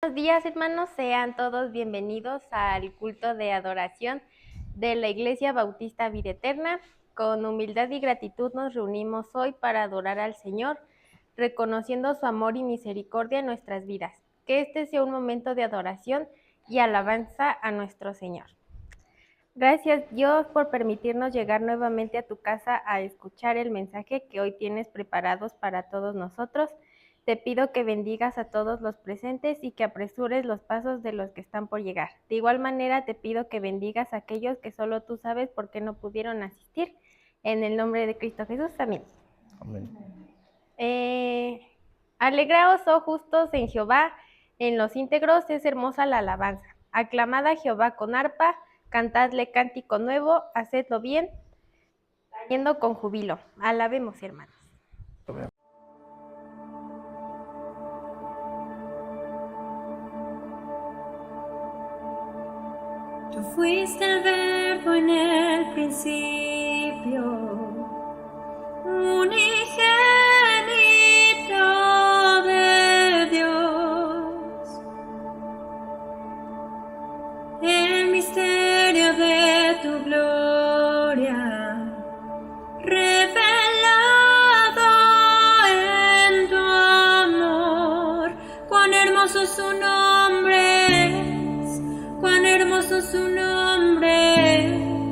Buenos días, hermanos, sean todos bienvenidos al culto de adoración de la Iglesia Bautista Vida Eterna. Con humildad y gratitud nos reunimos hoy para adorar al Señor, reconociendo su amor y misericordia en nuestras vidas. Que este sea un momento de adoración y alabanza a nuestro Señor. Gracias, Dios, por permitirnos llegar nuevamente a tu casa a escuchar el mensaje que hoy tienes preparados para todos nosotros. Te pido que bendigas a todos los presentes y que apresures los pasos de los que están por llegar. De igual manera, te pido que bendigas a aquellos que solo tú sabes por qué no pudieron asistir. En el nombre de Cristo Jesús, amén. Amén. Alegraos, oh justos, en Jehová, en los íntegros es hermosa la alabanza. Aclamad a Jehová con arpa, cantadle cántico nuevo, hacedlo bien, trayendo con júbilo. Alabemos, hermanos. Amén. Tú fuiste el verbo en el principio, unigénito de Dios, el misterio de tu gloria, revelado en tu amor. Cuán hermoso su nombre es, cuán hermoso su nombre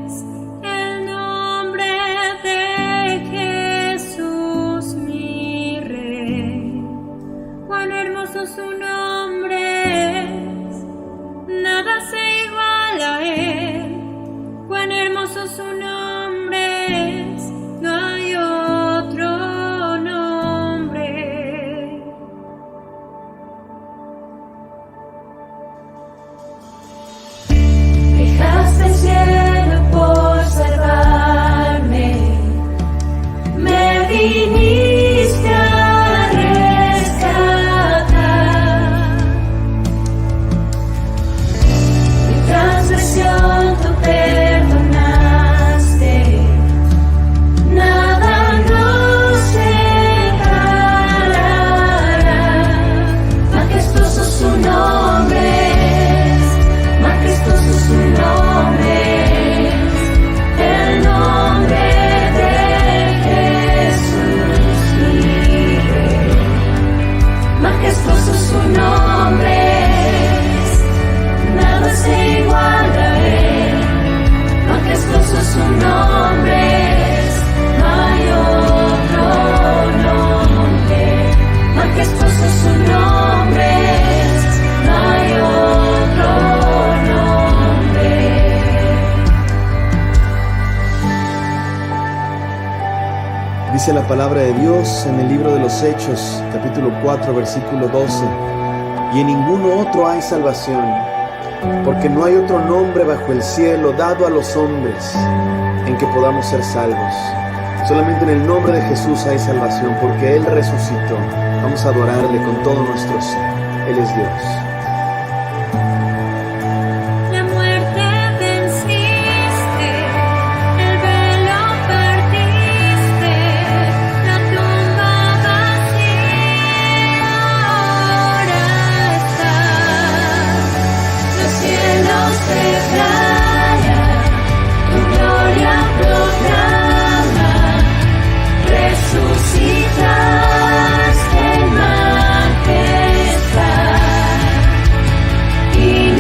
es, el nombre de Jesús mi Rey. Cuán hermoso su nombre es, nada se iguala a él. Cuán hermoso su nombre es, no hay otro nombre. Dejaste el cielo por salvarme, me viniste a rescatar. Mi transgresión tú perdonaste, nada nos separará. Majestuoso su nombre es, majestuoso su nombre es, el nombre de Jesús mi Rey. Majestuoso su nombre es, nada se iguala a él. Majestuoso su nombre es, no hay otro nombre. Majestuoso su nombre es, no hay otro nombre. Dice la palabra de Dios en el libro de los Hechos, capítulo 4, versículo 12. Y en ninguno otro hay salvación, porque no hay otro nombre bajo el cielo dado a los hombres en que podamos ser salvos. Solamente en el nombre de Jesús hay salvación, porque Él resucitó. Vamos a adorarle con todo nuestro ser. Él es Dios. La muerte venciste, el velo partiste, la tumba vacía ahora está. Los cielos declaran, tu gloria proclaman, resucitaste en majestad. Y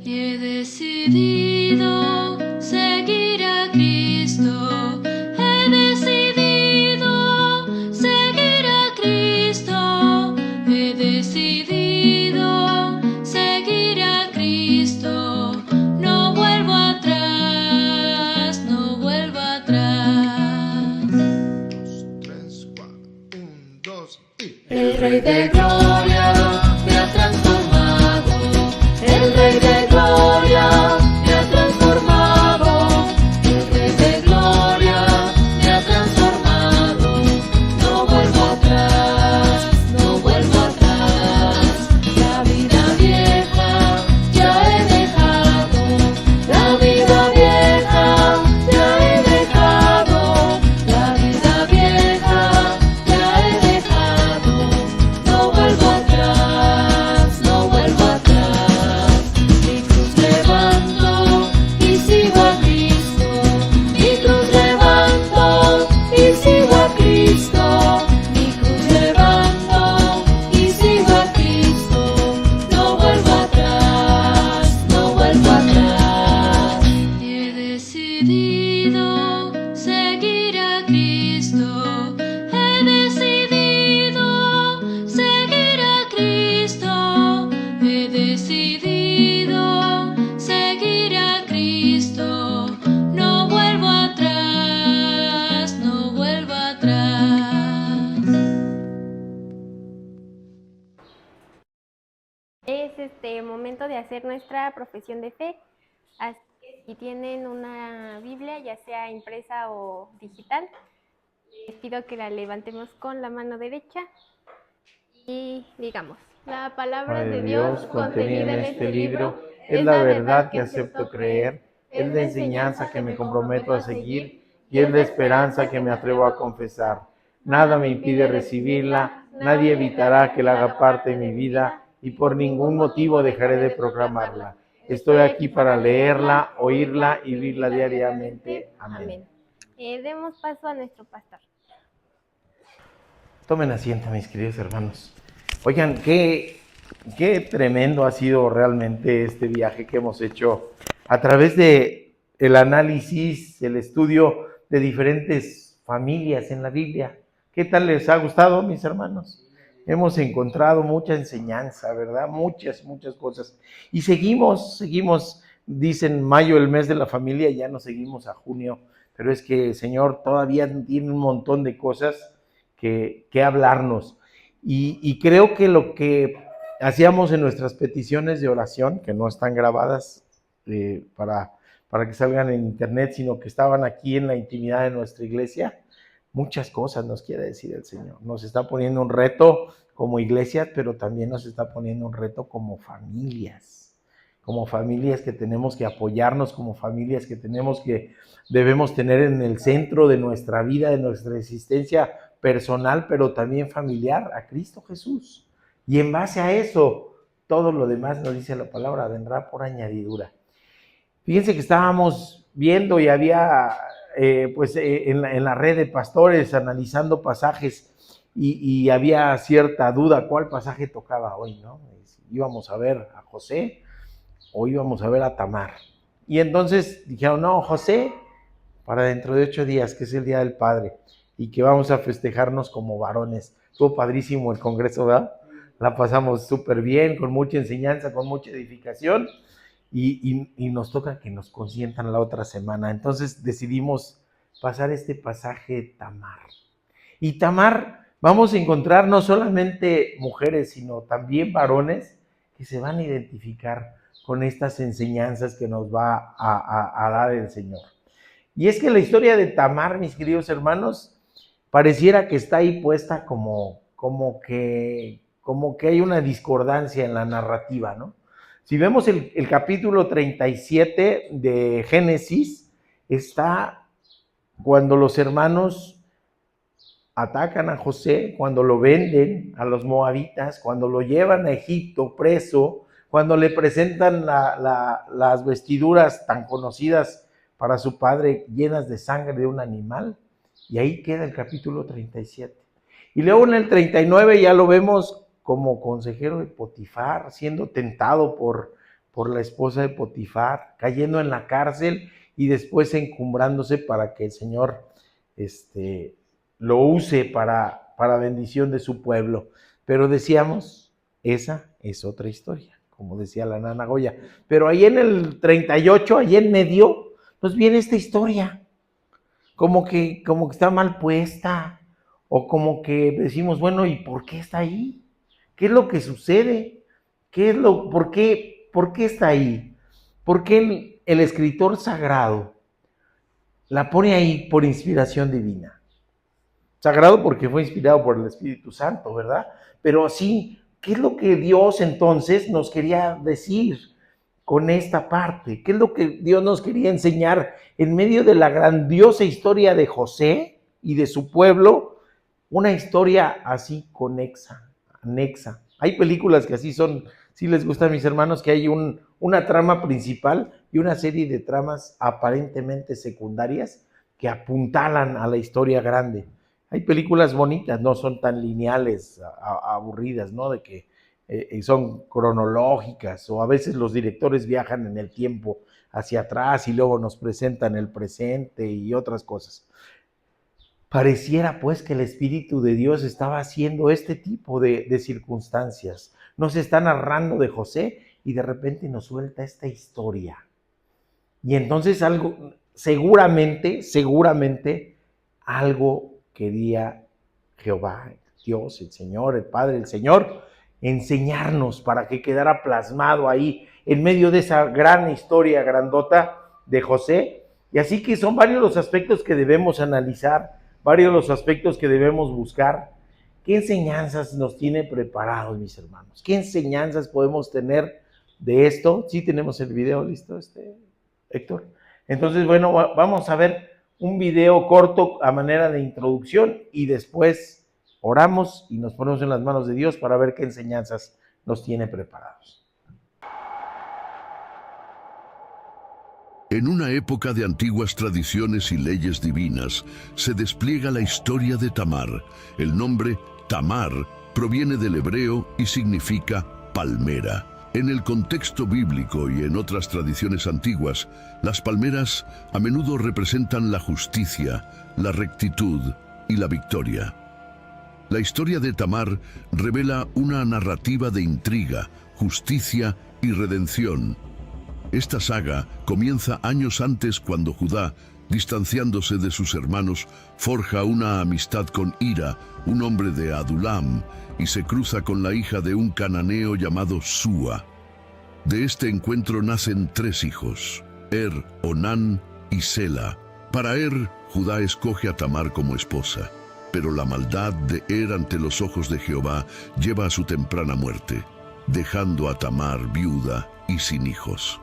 He decidido seguir a Cristo. He decidido seguir a Cristo. He decidido seguir a Cristo. No vuelvo atrás, no vuelvo atrás. 3, 4, 1, 2 y... El Rey de Gloria me ha transformado. El Rey de Gloria me ha transformado. El Rey de Gloria me ha transformado. No vuelvo atrás, no vuelvo atrás. La vida vieja ya he dejado. La vida vieja ya he dejado. La vida vieja ya he dejado. No vuelvo atrás, no vuelvo atrás. Mi cruz levanto y sigo a Cristo. Mi cruz levanto y sigo a Cristo. Mi cruz levanto y sigo a Cristo. No vuelvo atrás, no vuelvo atrás. He decidido seguir a Cristo. He decidido seguir a Cristo. He decidido seguir a Cristo. No vuelvo atrás, no vuelvo atrás. Es momento de hacer nuestra profesión de fe. Así que si tienen una Biblia, ya sea impresa o digital, les pido que la levantemos con la mano derecha y digamos, la palabra de Dios contenida en este libro es la verdad que acepto creer, es la enseñanza que me comprometo a seguir y es la esperanza que me atrevo a confesar. Nada me impide recibirla, nadie evitará que la haga parte de mi vida y por ningún motivo dejaré de proclamarla. Estoy aquí para leerla, oírla y vivirla diariamente. Amén. Demos paso a nuestro pastor. Tomen asiento, mis queridos hermanos. Oigan, qué tremendo ha sido realmente este viaje que hemos hecho a través de el análisis, el estudio de diferentes familias en la Biblia. ¿Qué tal les ha gustado, mis hermanos? Hemos encontrado mucha enseñanza, ¿verdad? Muchas cosas. Y seguimos, dicen mayo, el mes de la familia, ya nos seguimos a junio, pero es que el Señor todavía tiene un montón de cosas que hablarnos. Y creo que lo que hacíamos en nuestras peticiones de oración, que no están grabadas para que salgan en internet, sino que estaban aquí en la intimidad de nuestra iglesia, muchas cosas nos quiere decir el Señor. Nos está poniendo un reto como iglesia, pero también nos está poniendo un reto como familias que tenemos que apoyarnos, como familias que debemos tener en el centro de nuestra vida, de nuestra existencia personal, pero también familiar, a Cristo Jesús. Y en base a eso, todo lo demás, nos dice la palabra, vendrá por añadidura. Fíjense que estábamos viendo y había en la red de pastores analizando pasajes y había cierta duda cuál pasaje tocaba hoy, ¿no? ¿Íbamos a ver a José o íbamos a ver a Tamar? Y entonces dijeron, no, José, para dentro de 8 días, que es el Día del Padre, y que vamos a festejarnos como varones. Estuvo padrísimo el congreso, ¿verdad? La pasamos súper bien, con mucha enseñanza, con mucha edificación, y nos toca que nos consientan la otra semana. Entonces decidimos pasar este pasaje Tamar. Y Tamar, vamos a encontrar no solamente mujeres, sino también varones que se van a identificar con estas enseñanzas que nos va a dar el Señor. Y es que la historia de Tamar, mis queridos hermanos, pareciera que está ahí puesta como que hay una discordancia en la narrativa, ¿no? Si vemos el capítulo 37 de Génesis, está cuando los hermanos atacan a José, cuando lo venden a los moabitas, cuando lo llevan a Egipto preso, cuando le presentan las vestiduras tan conocidas para su padre, llenas de sangre de un animal, y ahí queda el capítulo 37. Y luego en el 39 ya lo vemos como consejero de Potifar, siendo tentado por la esposa de Potifar, cayendo en la cárcel y después encumbrándose para que el Señor lo use para bendición de su pueblo. Pero decíamos, esa es otra historia, como decía la nana Goya. Pero ahí en el 38, ahí en medio, pues viene esta historia, como que está mal puesta, o como que decimos, bueno, ¿y por qué está ahí? ¿Qué es lo que sucede? ¿Por qué está ahí? ¿Por qué el escritor sagrado la pone ahí por inspiración divina? Sagrado porque fue inspirado por el Espíritu Santo, ¿verdad? Pero sí, ¿qué es lo que Dios entonces nos quería decir con esta parte? ¿Qué es lo que Dios nos quería enseñar en medio de la grandiosa historia de José y de su pueblo? Una historia así conexa, anexa. Hay películas que así son, si les gusta a mis hermanos, que hay una trama principal y una serie de tramas aparentemente secundarias que apuntalan a la historia grande. Hay películas bonitas, no son tan lineales, aburridas, ¿no? De que son cronológicas, o a veces los directores viajan en el tiempo hacia atrás y luego nos presentan el presente y otras cosas. Pareciera pues que el Espíritu de Dios estaba haciendo este tipo de circunstancias. Nos está narrando de José y de repente nos suelta esta historia. Y entonces seguramente algo quería Jehová, Dios, el Señor, el Padre, el Señor, enseñarnos para que quedara plasmado ahí en medio de esa gran historia grandota de José. Y así que son varios los aspectos que debemos analizar, varios los aspectos que debemos buscar. ¿Qué enseñanzas nos tiene preparados, mis hermanos? ¿Qué enseñanzas podemos tener de esto? Sí tenemos el video listo, Héctor. Entonces, bueno, vamos a ver un video corto a manera de introducción y después oramos y nos ponemos en las manos de Dios para ver qué enseñanzas nos tiene preparados. En una época de antiguas tradiciones y leyes divinas, se despliega la historia de Tamar. El nombre Tamar proviene del hebreo y significa palmera. En el contexto bíblico y en otras tradiciones antiguas, las palmeras a menudo representan la justicia, la rectitud y la victoria. La historia de Tamar revela una narrativa de intriga, justicia y redención. Esta saga comienza años antes cuando Judá, distanciándose de sus hermanos, forja una amistad con Hira, un hombre de Adulam, y se cruza con la hija de un cananeo llamado Súa. De este encuentro nacen 3 hijos, Onán y Sela. Para Judá escoge a Tamar como esposa, pero la maldad de ante los ojos de Jehová lleva a su temprana muerte, dejando a Tamar viuda y sin hijos.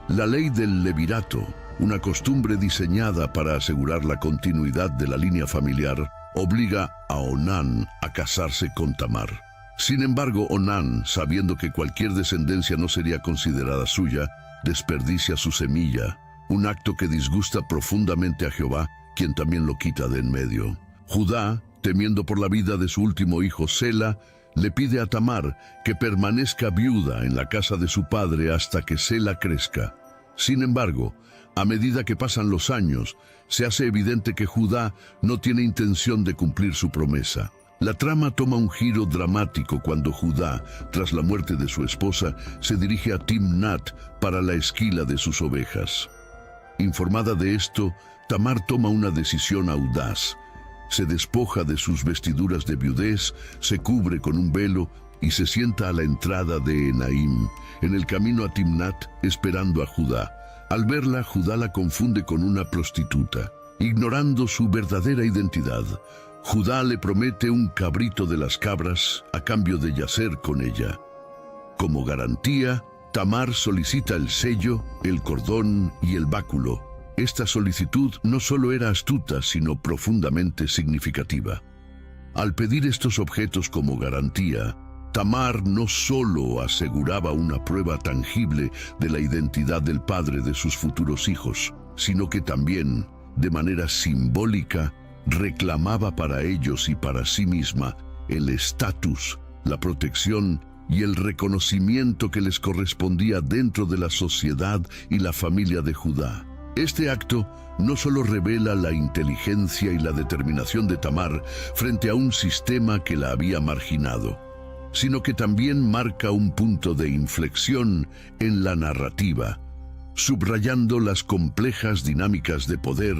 La ley del levirato, una costumbre diseñada para asegurar la continuidad de la línea familiar, obliga a Onán a casarse con Tamar. Sin embargo, Onán, sabiendo que cualquier descendencia no sería considerada suya, desperdicia su semilla, un acto que disgusta profundamente a Jehová, quien también lo quita de en medio. Judá, temiendo por la vida de su último hijo Sela, le pide a Tamar que permanezca viuda en la casa de su padre hasta que Sela crezca. Sin embargo, a medida que pasan los años, se hace evidente que Judá no tiene intención de cumplir su promesa. La trama toma un giro dramático cuando Judá, tras la muerte de su esposa, se dirige a Timnat para la esquila de sus ovejas. Informada de esto, Tamar toma una decisión audaz. Se despoja de sus vestiduras de viudez, se cubre con un velo y se sienta a la entrada de Enaim, en el camino a Timnat, esperando a Judá. Al verla, Judá la confunde con una prostituta. Ignorando su verdadera identidad, Judá le promete un cabrito de las cabras a cambio de yacer con ella. Como garantía, Tamar solicita el sello, el cordón y el báculo. Esta solicitud no solo era astuta, sino profundamente significativa. Al pedir estos objetos como garantía, Tamar no solo aseguraba una prueba tangible de la identidad del padre de sus futuros hijos, sino que también, de manera simbólica, reclamaba para ellos y para sí misma el estatus la protección y el reconocimiento que les correspondía dentro de la sociedad y la familia de Judá. Este acto no solo revela la inteligencia y la determinación de Tamar frente a un sistema que la había marginado, sino que también marca un punto de inflexión en la narrativa, subrayando las complejas dinámicas de poder,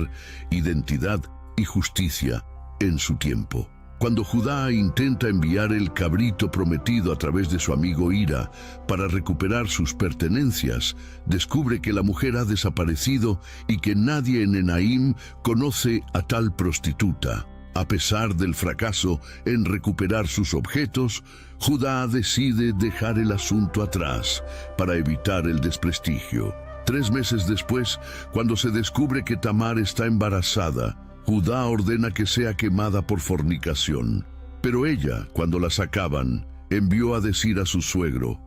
identidad y justicia en su tiempo. Cuando Judá intenta enviar el cabrito prometido a través de su amigo Hira para recuperar sus pertenencias, descubre que la mujer ha desaparecido y que nadie en Enaim conoce a tal prostituta. A pesar del fracaso en recuperar sus objetos, Judá decide dejar el asunto atrás para evitar el desprestigio. 3 meses después, cuando se descubre que Tamar está embarazada, Judá ordena que sea quemada por fornicación. Pero ella, cuando la sacaban, envió a decir a su suegro: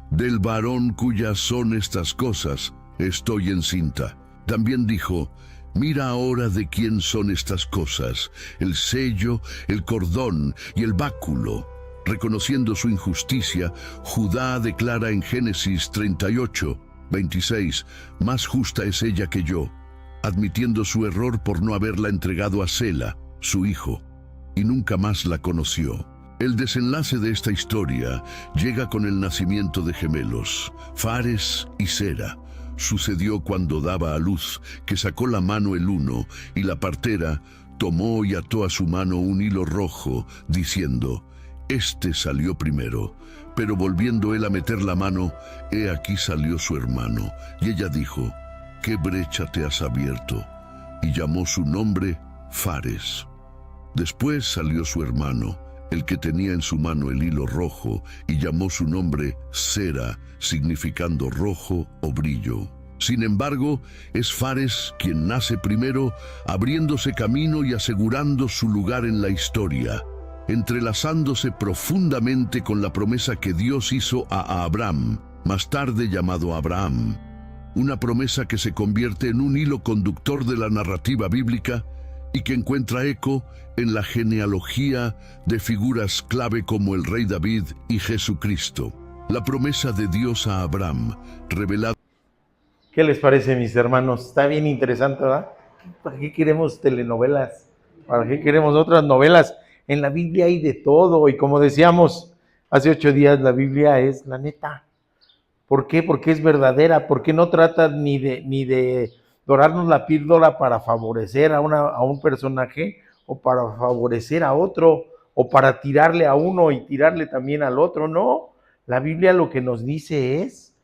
«Del varón cuyas son estas cosas, estoy encinta». También dijo: «Mira ahora de quién son estas cosas, el sello, el cordón y el báculo». Reconociendo su injusticia, Judá declara en Génesis 38:26, «Más justa es ella que yo», admitiendo su error por no haberla entregado a Sela, su hijo, y nunca más la conoció. El desenlace de esta historia llega con el nacimiento de gemelos, Fares y Zera. Sucedió cuando daba a luz, que sacó la mano el uno, y la partera tomó y ató a su mano un hilo rojo, diciendo: «Este salió primero». Pero volviendo él a meter la mano, he aquí salió su hermano, y ella dijo: «¿Qué brecha te has abierto?». Y llamó su nombre Fares. Después salió su hermano, el que tenía en su mano el hilo rojo, y llamó su nombre Zera, significando rojo o brillo. Sin embargo, es Fares quien nace primero, abriéndose camino y asegurando su lugar en la historia, entrelazándose profundamente con la promesa que Dios hizo a Abraham, más tarde llamado Abraham. Una promesa que se convierte en un hilo conductor de la narrativa bíblica y que encuentra eco en la genealogía de figuras clave como el rey David y Jesucristo. La promesa de Dios a Abraham, revelada. ¿Qué les parece, mis hermanos? Está bien interesante, ¿verdad? ¿Para qué queremos telenovelas? ¿Para qué queremos otras novelas? En la Biblia hay de todo, y como decíamos hace 8 días, la Biblia es la neta. ¿Por qué? Porque es verdadera, porque no trata ni de dorarnos la píldora para favorecer a un personaje o para favorecer a otro o para tirarle a uno y tirarle también al otro. No, la Biblia lo que nos dice es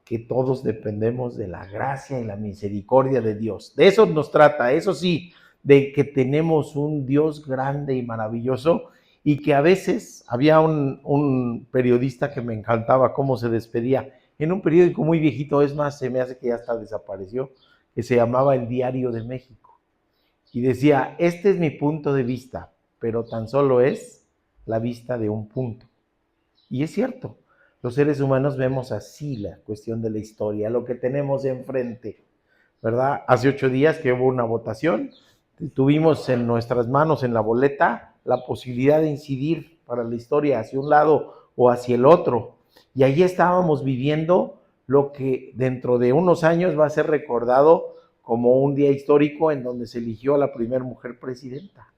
que todos dependemos de la gracia y la misericordia de Dios. De eso nos trata, eso sí, de que tenemos un Dios grande y maravilloso, y que a veces había un periodista que me encantaba cómo se despedía en un periódico muy viejito, es más, se me hace que ya hasta desapareció, que se llamaba El Diario de México, y decía: este es mi punto de vista, pero tan solo es la vista de un punto. Y es cierto, los seres humanos vemos así la cuestión de la historia, lo que tenemos enfrente, ¿verdad? Hace 8 días que hubo una votación, tuvimos en nuestras manos, en la boleta, la posibilidad de incidir para la historia hacia un lado o hacia el otro. Y allí estábamos viviendo lo que dentro de unos años va a ser recordado como un día histórico en donde se eligió a la primera mujer presidenta.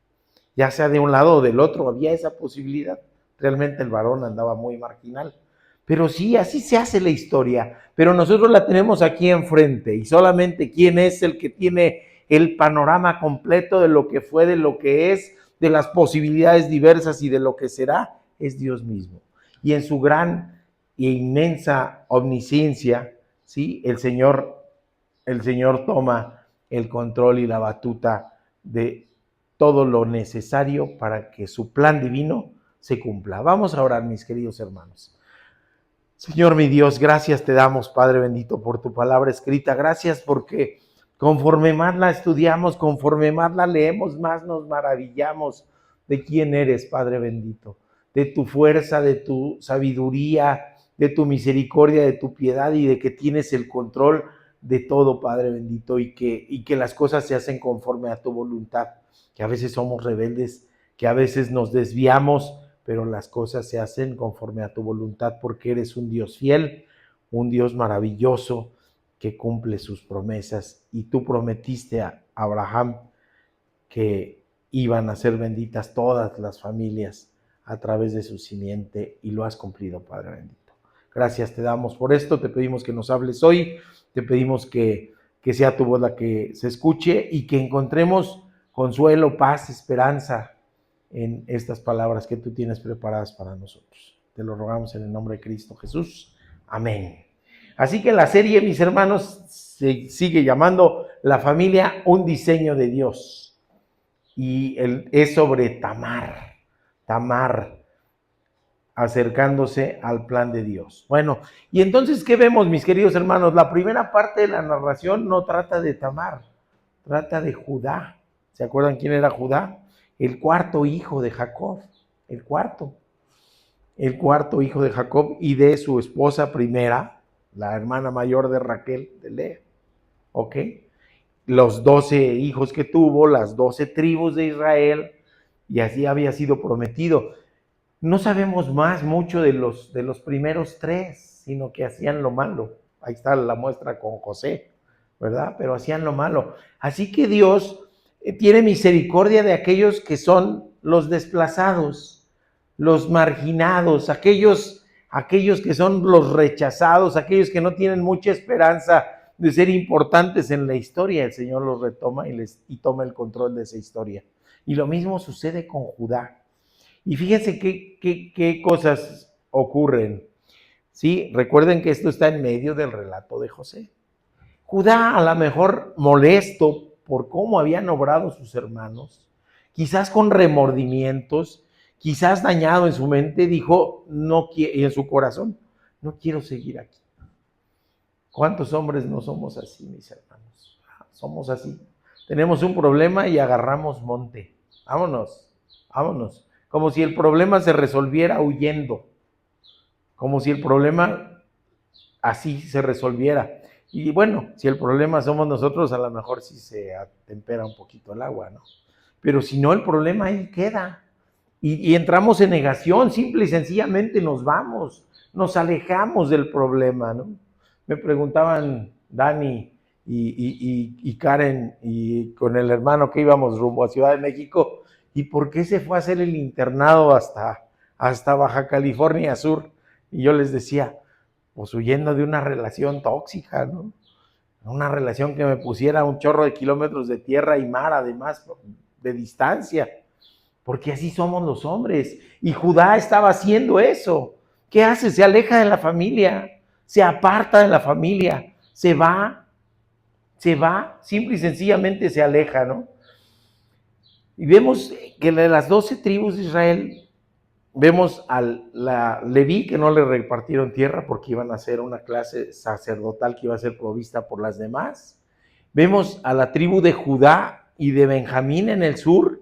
Ya sea de un lado o del otro, había esa posibilidad. Realmente el varón andaba muy marginal. Pero sí, así se hace la historia. Pero nosotros la tenemos aquí enfrente, y solamente quién es el que tiene el panorama completo de lo que fue, de lo que es, de las posibilidades diversas y de lo que será, es Dios mismo. Y en su gran e inmensa omnisciencia, ¿sí? El Señor toma el control y la batuta de todo lo necesario para que su plan divino se cumpla. Vamos a orar, mis queridos hermanos. Señor mi Dios, gracias te damos, Padre bendito, por tu palabra escrita. Gracias porque conforme más la estudiamos, conforme más la leemos, más nos maravillamos de quién eres, Padre bendito, de tu fuerza, de tu sabiduría, de tu misericordia, de tu piedad, y de que tienes el control de todo, Padre bendito, y que las cosas se hacen conforme a tu voluntad, que a veces somos rebeldes, que a veces nos desviamos pero las cosas se hacen conforme a tu voluntad, porque eres un Dios fiel, un Dios maravilloso que cumple sus promesas. Y tú prometiste a Abraham que iban a ser benditas todas las familias a través de su simiente, y lo has cumplido, Padre bendito. Gracias te damos por esto, te pedimos que nos hables hoy, te pedimos que sea tu voz la que se escuche y que encontremos consuelo, paz, esperanza en estas palabras que tú tienes preparadas para nosotros. Te lo rogamos en el nombre de Cristo Jesús. Amén. Así que la serie, mis hermanos, se sigue llamando La familia, un diseño de Dios. Y es sobre Tamar, acercándose al plan de Dios. Bueno, y entonces, ¿qué vemos, mis queridos hermanos? La primera parte de la narración no trata de Tamar, trata de Judá. ¿Se acuerdan quién era Judá? El cuarto hijo de Jacob, el cuarto hijo de Jacob y de su esposa primera, la hermana mayor de Raquel, de Lea. ¿Ok? Los 12 hijos que tuvo, las 12 tribus de Israel, y así había sido prometido. No sabemos mucho de los primeros 3, sino que hacían lo malo. Ahí está la muestra con José, ¿verdad? Pero hacían lo malo. Así que Dios tiene misericordia de aquellos que son los desplazados, los marginados, aquellos que son los rechazados, aquellos que no tienen mucha esperanza de ser importantes en la historia. El Señor los retoma y toma el control de esa historia. Y lo mismo sucede con Judá. Y fíjense qué cosas ocurren. Sí, recuerden que esto está en medio del relato de José. Judá, a lo mejor molesto por cómo habían obrado sus hermanos, quizás con remordimientos, quizás dañado en su mente, dijo, y en su corazón, no quiero seguir aquí. ¿Cuántos hombres no somos así, mis hermanos? Somos así. Tenemos un problema y agarramos monte. Vámonos. Como si el problema se resolviera huyendo. Como si el problema así se resolviera. Y bueno, si el problema somos nosotros, a lo mejor sí se atempera un poquito el agua, ¿no? Pero si no, el problema ahí queda. Y entramos en negación, simple y sencillamente nos vamos, nos alejamos del problema, ¿no? Me preguntaban Dani y Karen y con el hermano que íbamos rumbo a Ciudad de México, ¿y por qué se fue a hacer el internado hasta Baja California Sur? Y yo les decía, pues huyendo de una relación tóxica, ¿no? Una relación que me pusiera un chorro de kilómetros de tierra y mar, además, de distancia. Porque así somos los hombres. Y Judá estaba haciendo eso. ¿Qué hace? Se aleja de la familia, se aparta de la familia, se va, simple y sencillamente se aleja, ¿no? Y vemos que de las 12 tribus de Israel, vemos a la Leví que no le repartieron tierra porque iban a hacer una clase sacerdotal que iba a ser provista por las demás. Vemos a la tribu de Judá y de Benjamín en el sur,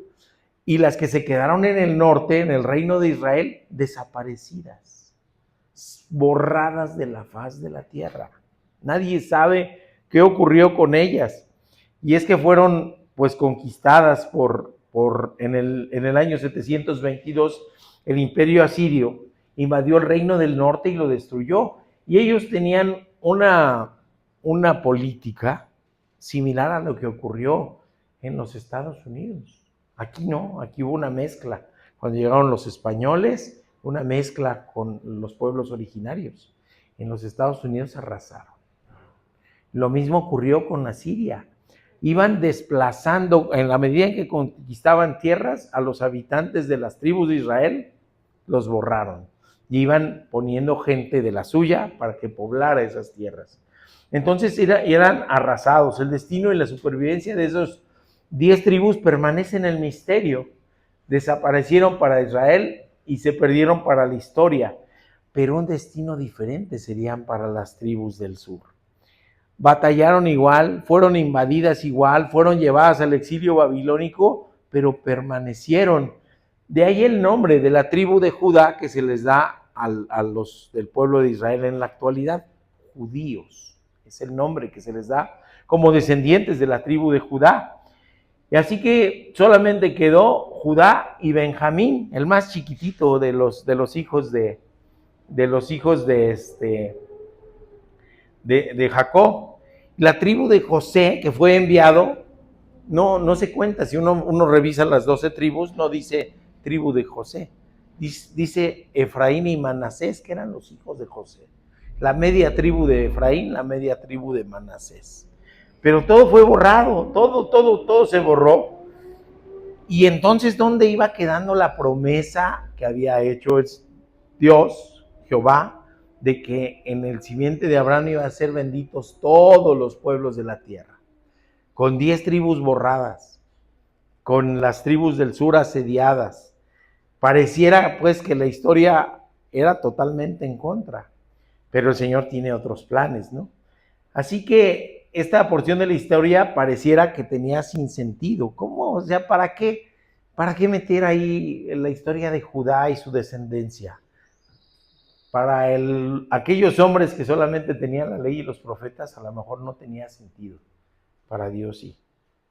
y las que se quedaron en el norte, en el reino de Israel, desaparecidas, borradas de la faz de la tierra. Nadie sabe qué ocurrió con ellas. Y es que fueron pues conquistadas en el año 722, el imperio asirio invadió el reino del norte y lo destruyó. Y ellos tenían una política similar a lo que ocurrió en los Estados Unidos. Aquí no, aquí hubo una mezcla. Cuando llegaron los españoles, una mezcla con los pueblos originarios. En los Estados Unidos arrasaron. Lo mismo ocurrió con Asiria. Iban desplazando, en la medida en que conquistaban tierras, a los habitantes de las tribus de Israel, los borraron. Y iban poniendo gente de la suya para que poblara esas tierras. Entonces eran arrasados. El destino y la supervivencia de esos 10 tribus permanece en el misterio. Desaparecieron para Israel y se perdieron para la historia. Pero un destino diferente serían para las tribus del sur. Batallaron igual, fueron invadidas igual, fueron llevadas al exilio babilónico, pero permanecieron. De ahí el nombre de la tribu de Judá que se les da a los del pueblo de Israel en la actualidad, judíos. Es el nombre que se les da como descendientes de la tribu de Judá. Y así que solamente quedó Judá y Benjamín, el más chiquitito de los hijos de Jacob. La tribu de José, que fue enviado, no se cuenta. Si uno revisa las 12 tribus, no dice tribu de José. Dice Efraín y Manasés, que eran los hijos de José. La media tribu de Efraín, la media tribu de Manasés. Pero todo fue borrado, todo se borró. Y entonces, ¿dónde iba quedando la promesa que había hecho Dios, Jehová, de que en el simiente de Abraham iban a ser benditos todos los pueblos de la tierra? Con 10 tribus borradas, con las tribus del sur asediadas. Pareciera pues que la historia era totalmente en contra, pero el Señor tiene otros planes, ¿no? Así que esta porción de la historia pareciera que tenía sin sentido. ¿Cómo? O sea, ¿para qué? ¿Para qué meter ahí la historia de Judá y su descendencia? Para aquellos hombres que solamente tenían la ley y los profetas, a lo mejor no tenía sentido. Para Dios sí,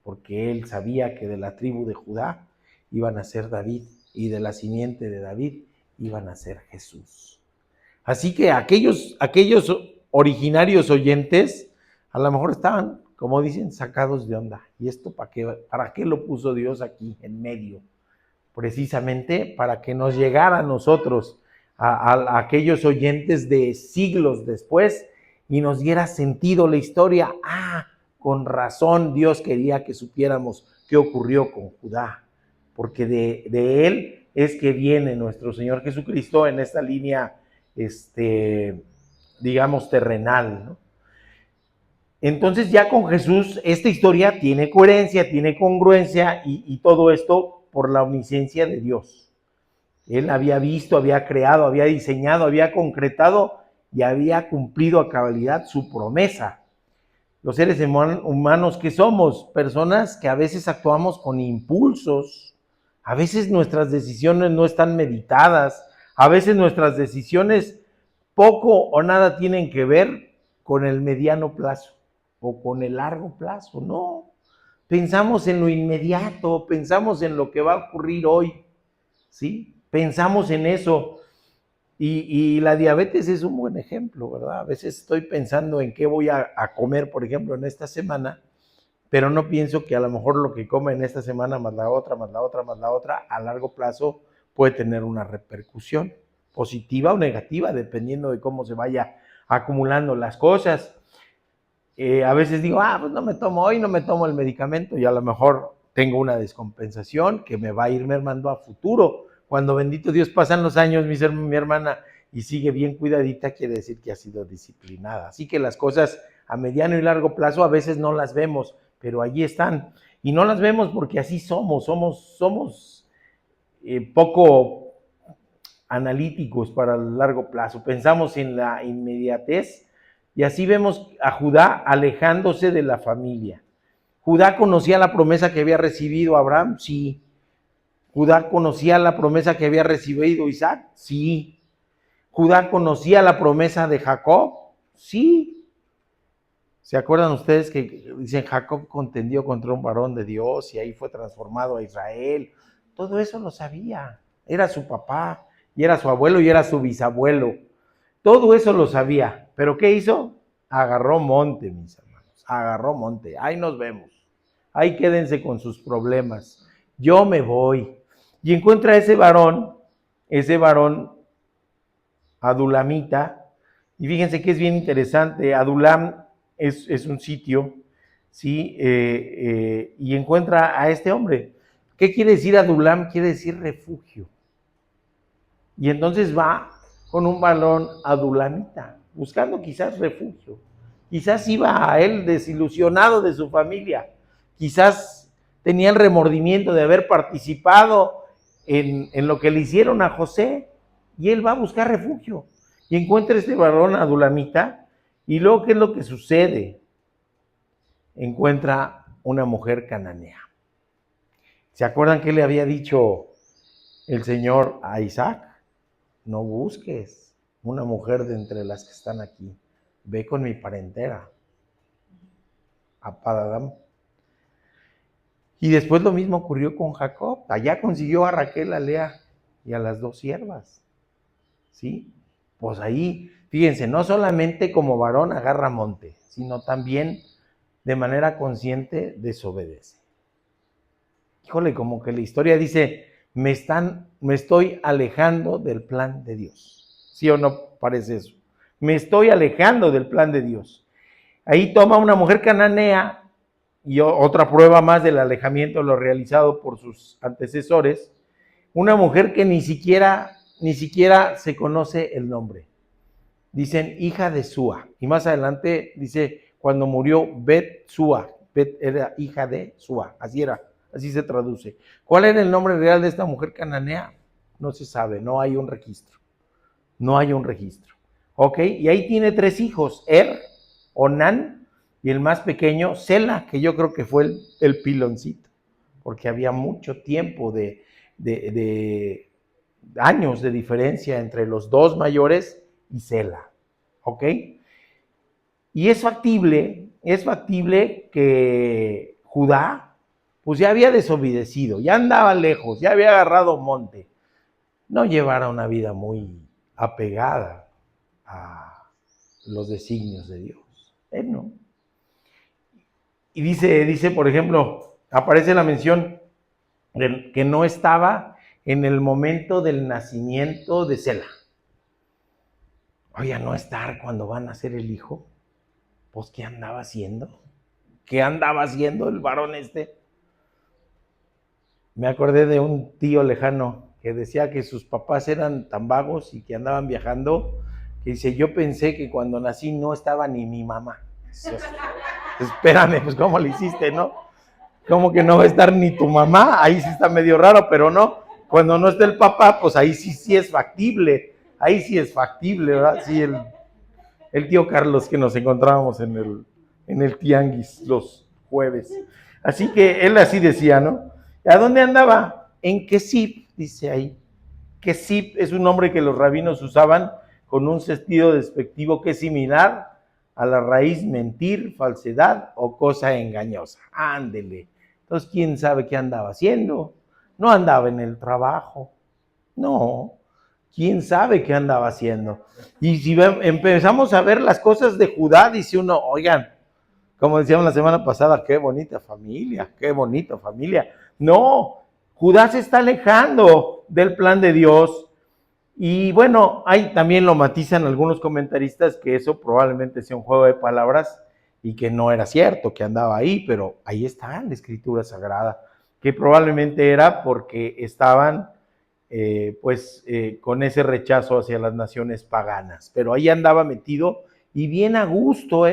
porque Él sabía que de la tribu de Judá iban a ser David, y de la simiente de David iban a ser Jesús. Así que aquellos originarios oyentes a lo mejor estaban, como dicen, sacados de onda. ¿Y esto para qué lo puso Dios aquí en medio? Precisamente para que nos llegara a nosotros, a aquellos oyentes de siglos después, y nos diera sentido la historia. Con razón Dios quería que supiéramos qué ocurrió con Judá, porque de él es que viene nuestro Señor Jesucristo en esta línea, digamos, terrenal, ¿no? Entonces ya con Jesús esta historia tiene coherencia, tiene congruencia, y todo esto por la omnisciencia de Dios. Él había visto, había creado, había diseñado, había concretado y había cumplido a cabalidad su promesa. Los seres humanos que somos, personas que a veces actuamos con impulsos, a veces nuestras decisiones no están meditadas, a veces nuestras decisiones poco o nada tienen que ver con el mediano plazo o con el largo plazo, no. Pensamos en lo inmediato, pensamos en lo que va a ocurrir hoy, ¿sí? Pensamos en eso. Y la diabetes es un buen ejemplo, ¿verdad? A veces estoy pensando en qué voy a comer, por ejemplo, en esta semana, pero no pienso que a lo mejor lo que come en esta semana, más la otra, a largo plazo puede tener una repercusión positiva o negativa, dependiendo de cómo se vaya acumulando las cosas. A veces digo, pues hoy no me tomo el medicamento, y a lo mejor tengo una descompensación que me va a ir mermando a futuro. Cuando, bendito Dios, pasan los años, mi hermana, y sigue bien cuidadita, quiere decir que ha sido disciplinada. Así que las cosas a mediano y largo plazo a veces no las vemos, pero allí están. Y no las vemos porque así somos poco analíticos para el largo plazo. Pensamos en la inmediatez, y así vemos a Judá alejándose de la familia. ¿Judá conocía la promesa que había recibido Abraham? Sí. ¿Judá conocía la promesa que había recibido Isaac? Sí. ¿Judá conocía la promesa de Jacob? Sí. ¿Se acuerdan ustedes que dicen Jacob contendió contra un varón de Dios y ahí fue transformado a Israel? Todo eso lo sabía. Era su papá, y era su abuelo, y era su bisabuelo. Todo eso lo sabía. ¿Pero qué hizo? Agarró monte, mis hermanos. Agarró monte. Ahí nos vemos. Ahí quédense con sus problemas. Yo me voy. Y encuentra a ese varón adulamita. Y fíjense que es bien interesante. Adulam es un sitio, ¿sí? Y encuentra a este hombre. ¿Qué quiere decir Adulam? Quiere decir refugio. Y entonces va con un varón adulamita, buscando quizás refugio. Quizás iba a él desilusionado de su familia. Quizás tenía el remordimiento de haber participado en lo que le hicieron a José, y él va a buscar refugio. Y encuentra este varón adulamita, y luego, ¿qué es lo que sucede? Encuentra una mujer cananea. ¿Se acuerdan qué le había dicho el Señor a Isaac? No busques una mujer de entre las que están aquí. Ve con mi parentela, a Padadam. Y después lo mismo ocurrió con Jacob. Allá consiguió a Raquel, a Lea y a las 2 siervas. ¿Sí? Pues ahí, fíjense, no solamente como varón agarra monte, sino también de manera consciente desobedece. Híjole, como que la historia dice, me estoy alejando del plan de Dios. ¿Sí o no parece eso? Me estoy alejando del plan de Dios. Ahí toma una mujer cananea, y otra prueba más del alejamiento lo realizado por sus antecesores, una mujer que ni siquiera se conoce el nombre. Dicen hija de Súa, y más adelante dice cuando murió Bet-Súa, Bet era hija de Súa, así se traduce. ¿Cuál era el nombre real de esta mujer cananea? No se sabe, no hay un registro. Ok, y ahí tiene 3 hijos, Onán, y el más pequeño, Sela, que yo creo que fue el piloncito, porque había mucho tiempo de años de diferencia entre los 2 mayores y Sela, ¿ok? Y es factible que Judá, pues ya había desobedecido, ya andaba lejos, ya había agarrado monte, no llevara una vida muy apegada a los designios de Dios, él no. Y dice, por ejemplo, aparece la mención de que no estaba en el momento del nacimiento de Sela. Oye, no estar cuando va a nacer el hijo, pues ¿qué andaba haciendo? ¿Qué andaba haciendo el varón este? Me acordé de un tío lejano que decía que sus papás eran tan vagos y que andaban viajando, que dice, yo pensé que cuando nací no estaba ni mi mamá. Espérame, pues ¿cómo le hiciste, no? ¿Cómo que no va a estar ni tu mamá? Ahí sí está medio raro, pero no. Cuando no está el papá, pues ahí sí es factible. Ahí sí es factible, ¿verdad? Sí, el tío Carlos que nos encontrábamos en el tianguis los jueves. Así que él así decía, ¿no? ¿A dónde andaba? En Kesib, dice ahí. Kesib es un nombre que los rabinos usaban con un sentido despectivo que es similar a la raíz mentir, falsedad o cosa engañosa. Ándele. Entonces, ¿quién sabe qué andaba haciendo? No andaba en el trabajo. No. ¿Quién sabe qué andaba haciendo? Y si empezamos a ver las cosas de Judá, dice uno, oigan, como decíamos la semana pasada, qué bonita familia. No, Judá se está alejando del plan de Dios. Y bueno, ahí también lo matizan algunos comentaristas que eso probablemente sea un juego de palabras y que no era cierto, que andaba ahí, pero ahí está en la Escritura Sagrada, que probablemente era porque estaban con ese rechazo hacia las naciones paganas, pero ahí andaba metido y bien a gusto,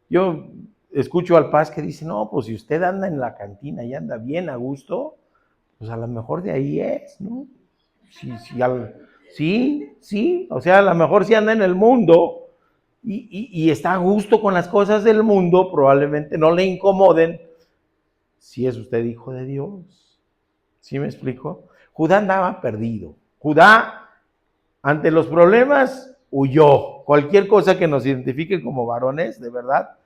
Yo escucho al Paz que dice, no, pues si usted anda en la cantina y anda bien a gusto, pues a lo mejor de ahí es, ¿no? Sí, o sea, a lo mejor si anda en el mundo y está a gusto con las cosas del mundo, probablemente no le incomoden si es usted hijo de Dios. ¿Sí me explico? Judá andaba perdido. Judá, ante los problemas, huyó. Cualquier cosa que nos identifique como varones, de verdad,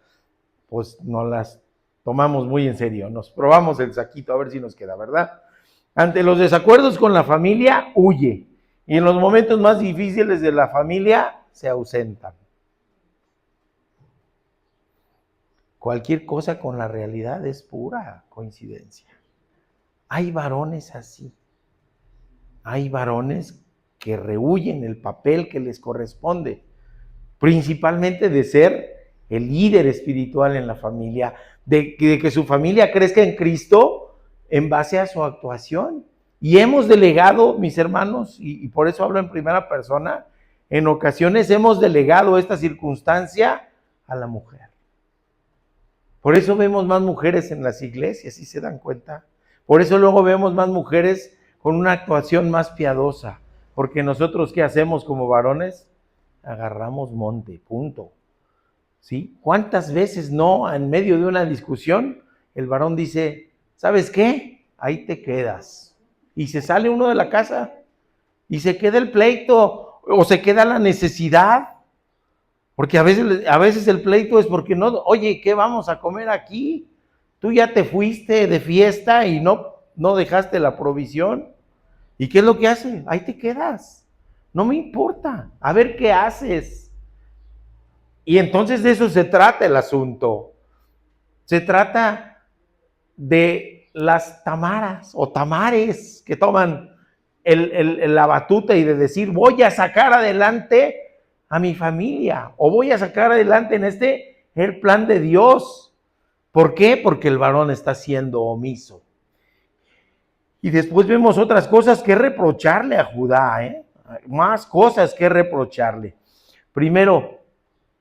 pues nos las tomamos muy en serio. Nos probamos el saquito a ver si nos queda, ¿verdad? Ante los desacuerdos con la familia, huye. Y en los momentos más difíciles de la familia, se ausentan. Cualquier cosa con la realidad es pura coincidencia. Hay varones así. Hay varones que rehuyen el papel que les corresponde, principalmente de ser el líder espiritual en la familia, de que su familia crezca en Cristo en base a su actuación. Y hemos delegado, mis hermanos, y por eso hablo en primera persona, en ocasiones hemos delegado esta circunstancia a la mujer. Por eso vemos más mujeres en las iglesias, ¿sí se dan cuenta? Por eso luego vemos más mujeres con una actuación más piadosa, porque nosotros, ¿qué hacemos como varones? Agarramos monte, punto. ¿Sí? ¿Cuántas veces no, en medio de una discusión, el varón dice, ¿sabes qué? Ahí te quedas. Y se sale uno de la casa, y se queda el pleito, o se queda la necesidad, porque a veces el pleito es porque no, oye, ¿qué vamos a comer aquí? Tú ya te fuiste de fiesta y no dejaste la provisión. ¿Y qué es lo que hace? Ahí te quedas. No me importa. A ver qué haces. Y entonces de eso se trata el asunto. Se trata de las tamaras o tamares que toman la batuta y de decir, voy a sacar adelante a mi familia o voy a sacar adelante el plan de Dios. ¿Por qué? Porque el varón está siendo omiso. Y después vemos otras cosas que reprocharle a Judá, más cosas que reprocharle. Primero,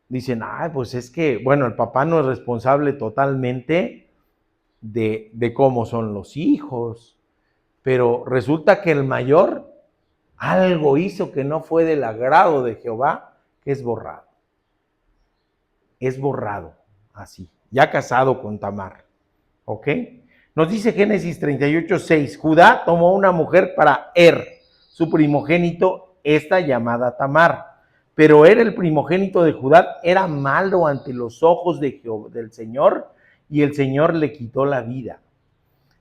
dicen, pues es que, bueno, el papá no es responsable totalmente de cómo son los hijos, pero resulta que el mayor algo hizo que no fue del agrado de Jehová, que es borrado. Es borrado, así, ya casado con Tamar, ¿ok? Nos dice Génesis 38:6, Judá tomó una mujer para su primogénito, esta llamada Tamar. Pero el primogénito de Judá, era malo ante los ojos del Señor, y el Señor le quitó la vida.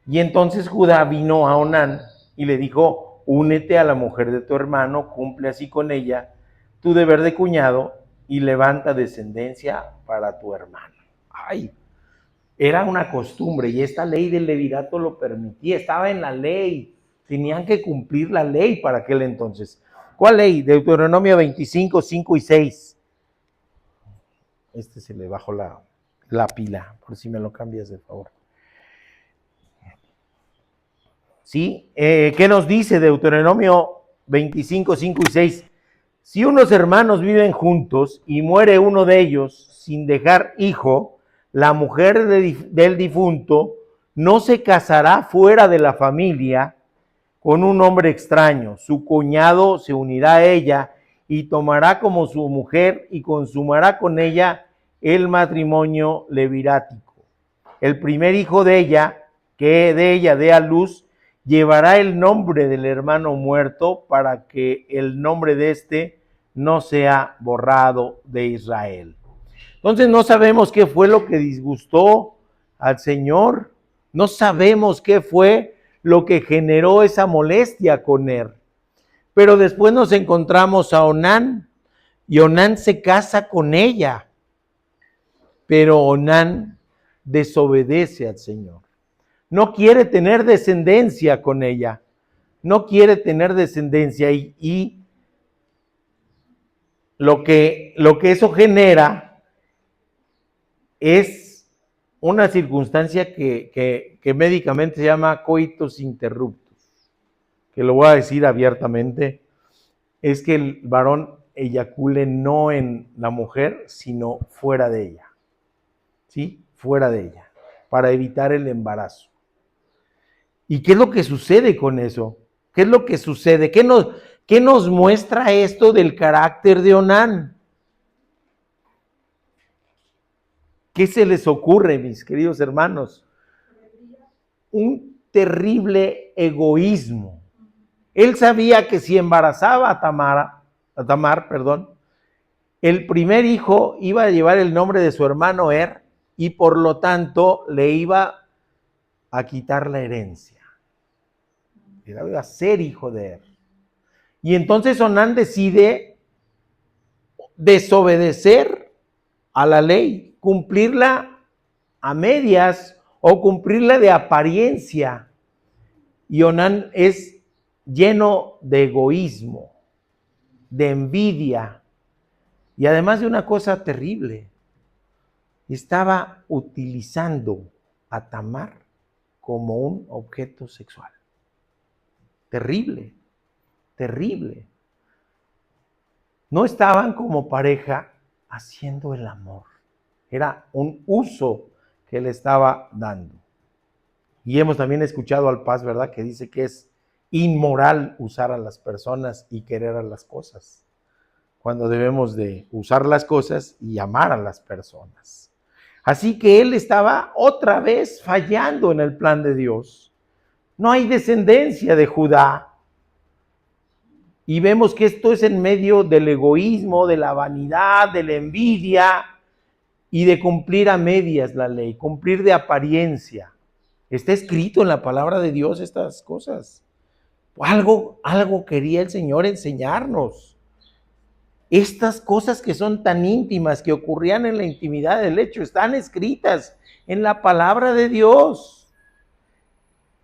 Y entonces Judá vino a Onán y le dijo, únete a la mujer de tu hermano, cumple así con ella tu deber de cuñado y levanta descendencia para tu hermano. Era una costumbre y esta ley del levirato lo permitía, estaba en la ley, tenían que cumplir la ley para aquel entonces. ¿Cuál ley? Deuteronomio 25, 5 y 6. Se le bajó la pila, por si me lo cambias de favor. ¿Sí? ¿Qué nos dice Deuteronomio 25, 5 y 6? Si unos hermanos viven juntos y muere uno de ellos sin dejar hijo, la mujer del difunto no se casará fuera de la familia con un hombre extraño. Su cuñado se unirá a ella y tomará como su mujer y consumará con ella el matrimonio levirático. El primer hijo de ella, que de ella dé a luz, llevará el nombre del hermano muerto para que el nombre de éste no sea borrado de Israel. Entonces no sabemos qué fue lo que disgustó al Señor, no sabemos qué fue lo que generó esa molestia con él. Pero después nos encontramos a Onán, y Onán se casa con ella, pero Onán desobedece al Señor. No quiere tener descendencia con ella, no quiere tener descendencia, y lo que eso genera es una circunstancia que médicamente se llama coitus interruptus, que lo voy a decir abiertamente, es que el varón eyacule no en la mujer, sino fuera de ella, ¿sí? Fuera de ella, para evitar el embarazo. ¿Y qué es lo que sucede con eso? ¿Qué es lo que sucede? ¿Qué nos muestra esto del carácter de Onán? ¿Qué se les ocurre, mis queridos hermanos? Un terrible egoísmo. Él sabía que si embarazaba a Tamar, el primer hijo iba a llevar el nombre de su hermano y por lo tanto le iba a quitar la herencia. Iba a ser hijo de Y entonces Onán decide desobedecer a la ley, cumplirla a medias o cumplirla de apariencia. Y Onán es lleno de egoísmo, de envidia y además de una cosa terrible. Estaba utilizando a Tamar como un objeto sexual. Terrible, terrible. No estaban como pareja haciendo el amor. Era un uso que le estaba dando. Y hemos también escuchado al Paz, ¿verdad?, que dice que es inmoral usar a las personas y querer a las cosas, cuando debemos de usar las cosas y amar a las personas. Así que él estaba otra vez fallando en el plan de Dios. No hay descendencia de Judá. Y vemos que esto es en medio del egoísmo, de la vanidad, de la envidia, y de cumplir a medias la ley, cumplir de apariencia. Está escrito en la palabra de Dios estas cosas. Algo quería el Señor enseñarnos. Estas cosas que son tan íntimas, que ocurrían en la intimidad del lecho, están escritas en la palabra de Dios.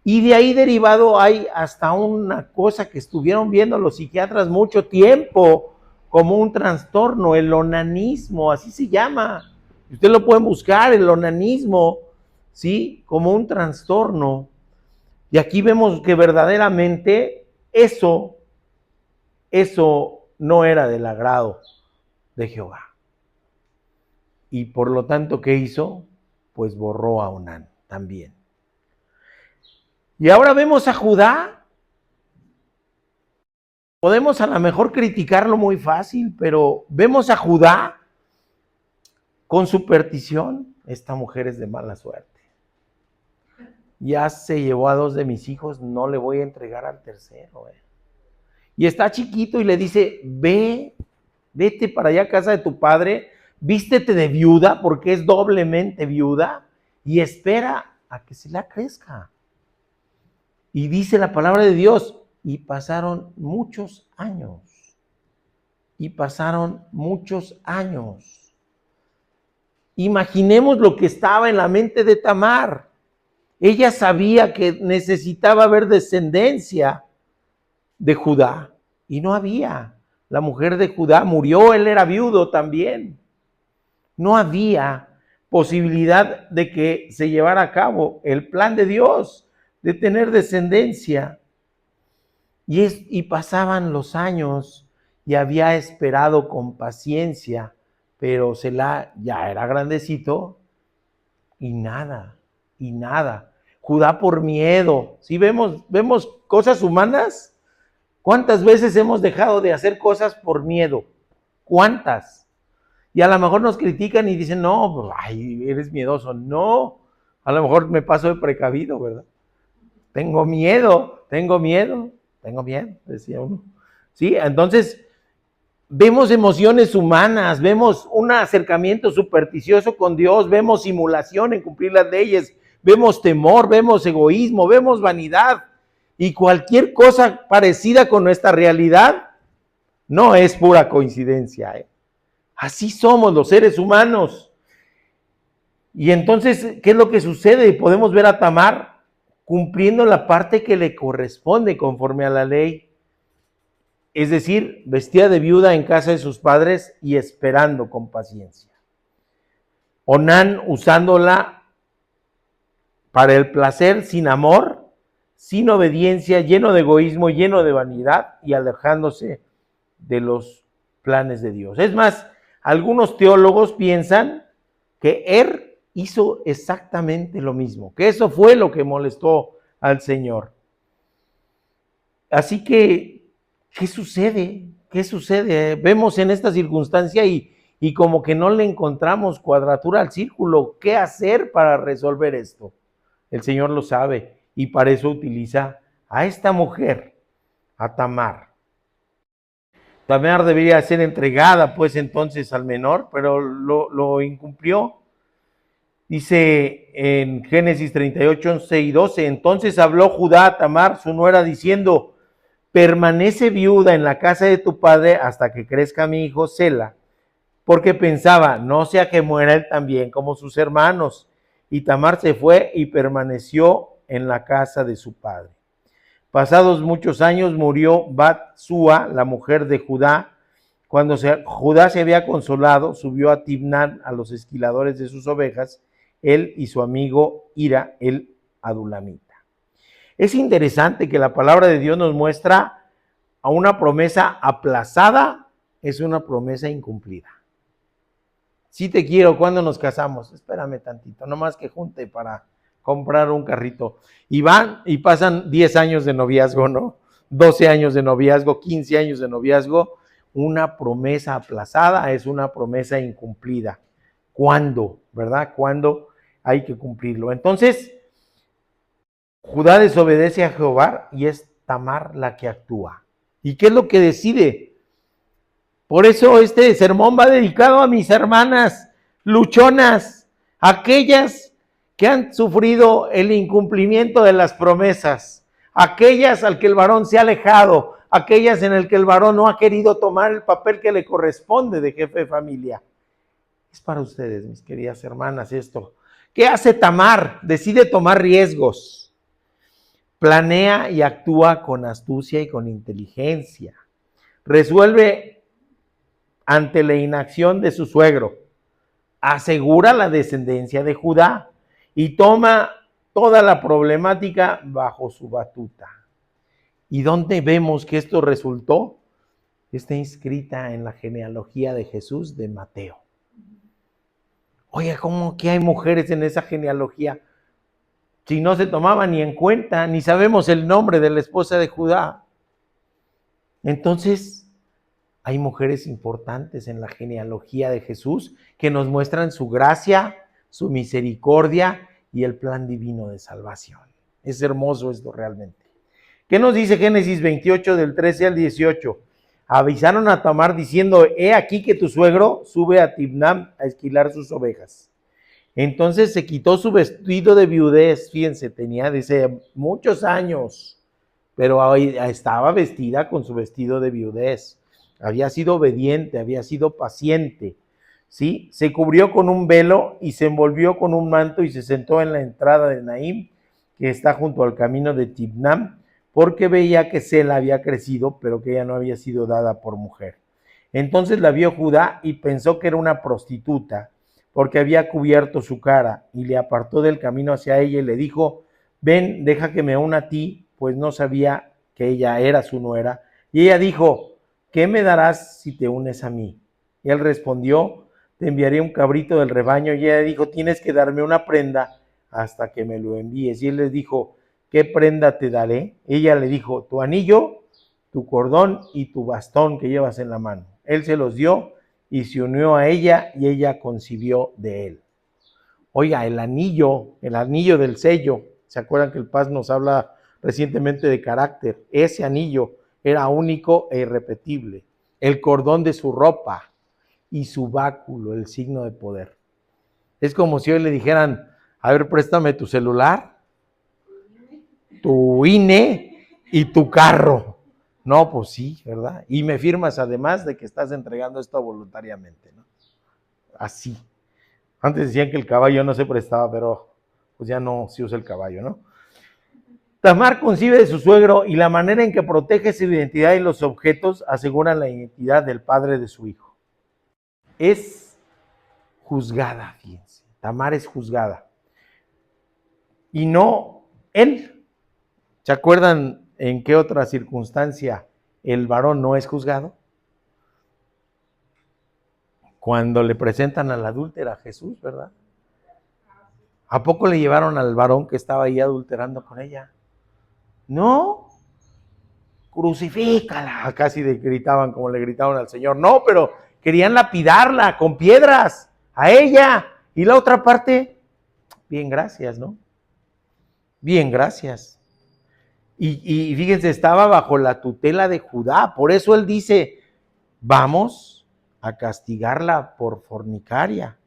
Y de ahí derivado hay hasta una cosa que estuvieron viendo los psiquiatras mucho tiempo, como un trastorno, el onanismo, así se llama. Usted lo puede buscar, el onanismo, ¿sí? Como un trastorno. Y aquí vemos que verdaderamente eso no era del agrado de Jehová. Y por lo tanto, ¿qué hizo? Pues borró a Onán también. Y ahora vemos a Judá. Podemos a lo mejor criticarlo muy fácil, pero vemos a Judá con superstición. Esta mujer es de mala suerte. Ya se llevó a 2 de mis hijos, no le voy a entregar al tercero. Y está chiquito y le dice, vete para allá a casa de tu padre, vístete de viuda, porque es doblemente viuda, y espera a que se la crezca. Y dice la palabra de Dios, y pasaron muchos años. Imaginemos lo que estaba en la mente de Tamar. Ella sabía que necesitaba haber descendencia de Judá, y no había. La mujer de Judá murió, él era viudo también. No había posibilidad de que se llevara a cabo el plan de Dios de tener descendencia. Y pasaban los años y había esperado con paciencia, pero ya era grandecito y nada. Judá por miedo. ¿Sí vemos cosas humanas? ¿Cuántas veces hemos dejado de hacer cosas por miedo? ¿Cuántas? Y a lo mejor nos critican y dicen, no, ay, eres miedoso. No, a lo mejor me paso de precavido, ¿verdad? Tengo miedo, decía uno. Sí, entonces vemos emociones humanas, vemos un acercamiento supersticioso con Dios, vemos simulación en cumplir las leyes, vemos temor, vemos egoísmo, vemos vanidad. Y cualquier cosa parecida con nuestra realidad no es pura coincidencia. Así somos los seres humanos. Y entonces, ¿qué es lo que sucede? Podemos ver a Tamar cumpliendo la parte que le corresponde conforme a la ley. Es decir, vestida de viuda en casa de sus padres y esperando con paciencia. Onán usándola para el placer sin amor, sin obediencia, lleno de egoísmo, lleno de vanidad y alejándose de los planes de Dios. Es más, algunos teólogos piensan que hizo exactamente lo mismo, que eso fue lo que molestó al Señor. Así que, ¿qué sucede? Vemos en esta circunstancia y como que no le encontramos cuadratura al círculo. ¿Qué hacer para resolver esto? El Señor lo sabe. Y para eso utiliza a esta mujer, a Tamar. Tamar debería ser entregada pues entonces al menor, pero lo incumplió. Dice en Génesis 38, 11 y 12, entonces habló Judá a Tamar, su nuera, diciendo, permanece viuda en la casa de tu padre hasta que crezca mi hijo Sela, porque pensaba, no sea que muera él también como sus hermanos. Y Tamar se fue y permaneció en la casa de su padre. Pasados muchos años murió Bat-Sua, la mujer de Judá. Cuando Judá se había consolado, subió a Tibnán a los esquiladores de sus ovejas, él y su amigo Hira, el adulamita. Es interesante que la palabra de Dios nos muestra a una promesa aplazada, es una promesa incumplida. Si te quiero, ¿cuándo nos casamos? Espérame tantito, nomás que junte para comprar un carrito. Y van y pasan 10 años de noviazgo, ¿no? 12 años de noviazgo, 15 años de noviazgo. Una promesa aplazada es una promesa incumplida. ¿Cuándo? ¿Verdad? ¿Cuándo hay que cumplirlo? Entonces, Judá desobedece a Jehová y es Tamar la que actúa. ¿Y qué es lo que decide? Por eso este sermón va dedicado a mis hermanas, luchonas, aquellas que han sufrido el incumplimiento de las promesas, aquellas al que el varón se ha alejado, aquellas en el que el varón no ha querido tomar el papel que le corresponde de jefe de familia. Es para ustedes, mis queridas hermanas, esto. ¿Qué hace Tamar? Decide tomar riesgos. Planea y actúa con astucia y con inteligencia. Resuelve ante la inacción de su suegro. Asegura la descendencia de Judá y toma toda la problemática bajo su batuta. ¿Y dónde vemos que esto resultó? Está inscrita en la genealogía de Jesús de Mateo. Oye, ¿cómo que hay mujeres en esa genealogía? Si no se tomaba ni en cuenta, ni sabemos el nombre de la esposa de Judá. Entonces, hay mujeres importantes en la genealogía de Jesús que nos muestran su gracia, su misericordia y el plan divino de salvación. Es hermoso esto realmente. ¿Qué nos dice Génesis 28 del 13 al 18? Avisaron a Tamar diciendo, he aquí que tu suegro sube a Tibnam a esquilar sus ovejas. Entonces se quitó su vestido de viudez, fíjense, tenía desde muchos años, pero estaba vestida con su vestido de viudez. Había sido obediente, había sido paciente, ¿sí? Se cubrió con un velo y se envolvió con un manto y se sentó en la entrada de Naim, que está junto al camino de Tibnam, porque veía que Sela había crecido, pero que ella no había sido dada por mujer. Entonces la vio Judá y pensó que era una prostituta, porque había cubierto su cara, y le apartó del camino hacia ella y le dijo, ven, deja que me una a ti, pues no sabía que ella era su nuera. Y ella dijo, ¿qué me darás si te unes a mí? Y él respondió, te enviaré un cabrito del rebaño. Y ella dijo, tienes que darme una prenda hasta que me lo envíes. Y él les dijo, ¿qué prenda te daré? Ella le dijo, tu anillo, tu cordón y tu bastón que llevas en la mano. Él se los dio y se unió a ella y ella concibió de él. Oiga, el anillo del sello, ¿se acuerdan que el Paz nos habla recientemente de carácter? Ese anillo era único e irrepetible. El cordón de su ropa y su báculo, el signo de poder. Es como si hoy le dijeran, a ver, préstame tu celular, tu INE y tu carro. No, pues sí, ¿verdad? Y me firmas además de que estás entregando esto voluntariamente, ¿no? Así. Antes decían que el caballo no se prestaba, pero pues ya no se usa el caballo, ¿no? Tamar concibe de su suegro y la manera en que protege su identidad y los objetos aseguran la identidad del padre de su hijo. Es juzgada, fíjense. Tamar es juzgada. Y no él. ¿Se acuerdan en qué otra circunstancia el varón no es juzgado? Cuando le presentan a la adúltera a Jesús, ¿verdad? ¿A poco le llevaron al varón que estaba ahí adulterando con ella? No, crucifícala, casi le gritaban como le gritaron al Señor. No, pero querían lapidarla con piedras a ella. Y la otra parte, bien, gracias, ¿no? Bien, gracias. Y fíjense, estaba bajo la tutela de Judá. Por eso él dice, vamos a castigarla por fornicaria.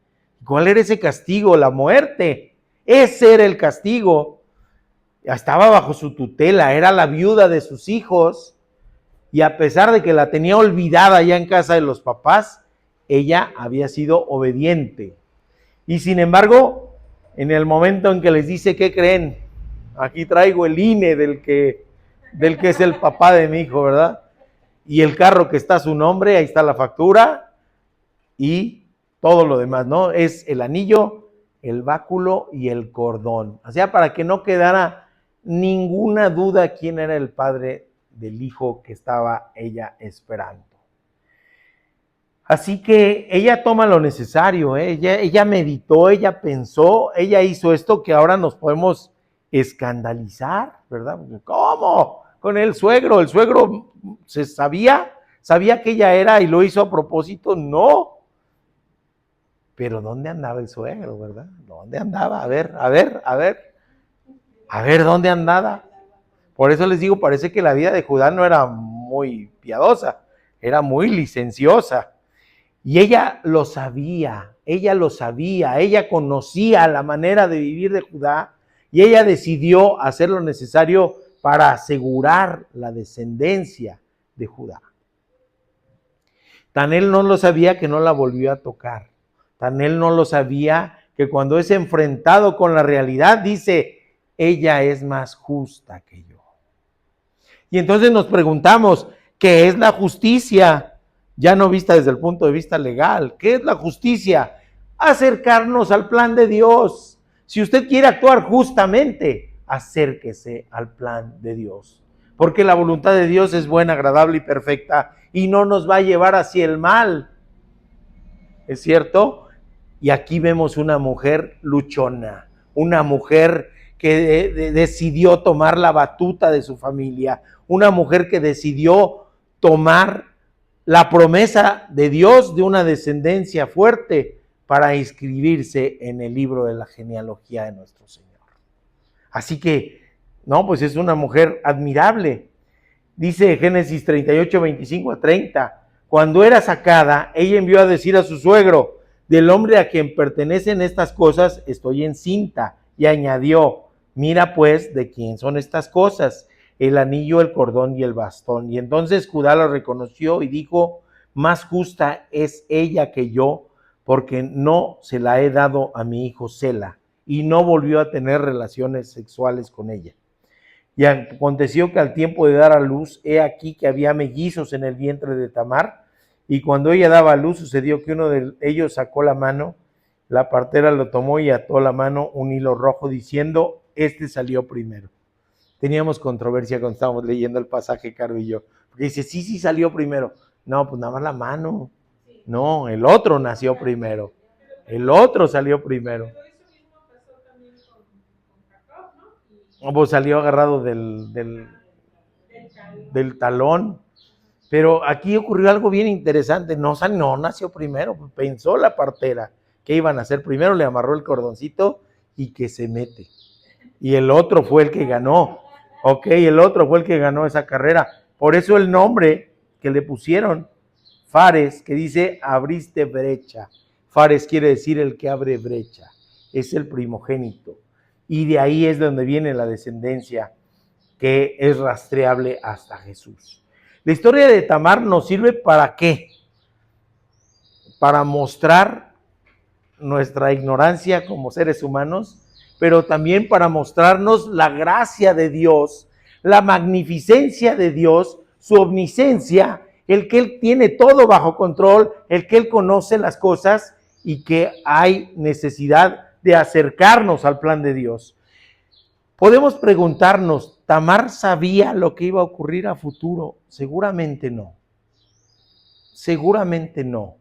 ¿Cuál era ese castigo? La muerte. Ese era el castigo. Estaba bajo su tutela, era la viuda de sus hijos, y a pesar de que la tenía olvidada ya en casa de los papás, ella había sido obediente. Y sin embargo, en el momento en que les dice, ¿qué creen? Aquí traigo el INE del que es el papá de mi hijo, ¿verdad? Y el carro que está a su nombre, ahí está la factura, y todo lo demás, ¿no? Es el anillo, el báculo y el cordón. O sea, para que no quedara ninguna duda quién era el padre del hijo que estaba ella esperando. Así que ella toma lo necesario, ella meditó, ella pensó, ella hizo esto que ahora nos podemos escandalizar, ¿verdad? ¿Cómo? Con el suegro se sabía que ella era y lo hizo a propósito, no. Pero ¿dónde andaba el suegro, verdad? ¿Dónde andaba? A ver, ¿dónde andaba? Por eso les digo, parece que la vida de Judá no era muy piadosa, era muy licenciosa. Y ella lo sabía, ella lo sabía, ella conocía la manera de vivir de Judá y ella decidió hacer lo necesario para asegurar la descendencia de Judá. Tan él no lo sabía que no la volvió a tocar. Tan él no lo sabía que cuando es enfrentado con la realidad dice, ella es más justa que yo. Y entonces nos preguntamos, ¿qué es la justicia? Ya no vista desde el punto de vista legal. ¿Qué es la justicia? Acercarnos al plan de Dios. Si usted quiere actuar justamente, acérquese al plan de Dios. Porque la voluntad de Dios es buena, agradable y perfecta y no nos va a llevar hacia el mal. ¿Es cierto? Y aquí vemos una mujer luchona, una mujer que decidió tomar la batuta de su familia, una mujer que decidió tomar la promesa de Dios de una descendencia fuerte para inscribirse en el libro de la genealogía de nuestro Señor. Así que, no, pues es una mujer admirable. Dice Génesis 38, 25 a 30, cuando era sacada, ella envió a decir a su suegro, del hombre a quien pertenecen estas cosas, estoy encinta, y añadió, mira pues de quién son estas cosas, el anillo, el cordón y el bastón. Y entonces Judá lo reconoció y dijo, más justa es ella que yo, porque no se la he dado a mi hijo Sela, y no volvió a tener relaciones sexuales con ella. Y aconteció que al tiempo de dar a luz, he aquí que había mellizos en el vientre de Tamar, y cuando ella daba a luz, sucedió que uno de ellos sacó la mano, la partera lo tomó y ató a la mano un hilo rojo, diciendo, este salió primero. Teníamos controversia cuando estábamos leyendo el pasaje, Caro y yo, porque dice, sí salió primero. No, pues nada más la mano. No, el otro nació primero. El otro salió primero. Pues salió agarrado del talón. Pero aquí ocurrió algo bien interesante. No nació primero. Pensó la partera que iban a hacer primero, le amarró el cordoncito y que se mete. Y el otro fue el que ganó. Ok, el otro fue el que ganó esa carrera. Por eso el nombre que le pusieron, Fares, que dice abriste brecha. Fares quiere decir el que abre brecha. Es el primogénito. Y de ahí es donde viene la descendencia que es rastreable hasta Jesús. La historia de Tamar nos sirve ¿para qué? Para mostrar nuestra ignorancia como seres humanos, pero también para mostrarnos la gracia de Dios, la magnificencia de Dios, su omnisciencia, el que Él tiene todo bajo control, el que Él conoce las cosas y que hay necesidad de acercarnos al plan de Dios. Podemos preguntarnos, ¿Tamar sabía lo que iba a ocurrir a futuro? Seguramente no. Seguramente no.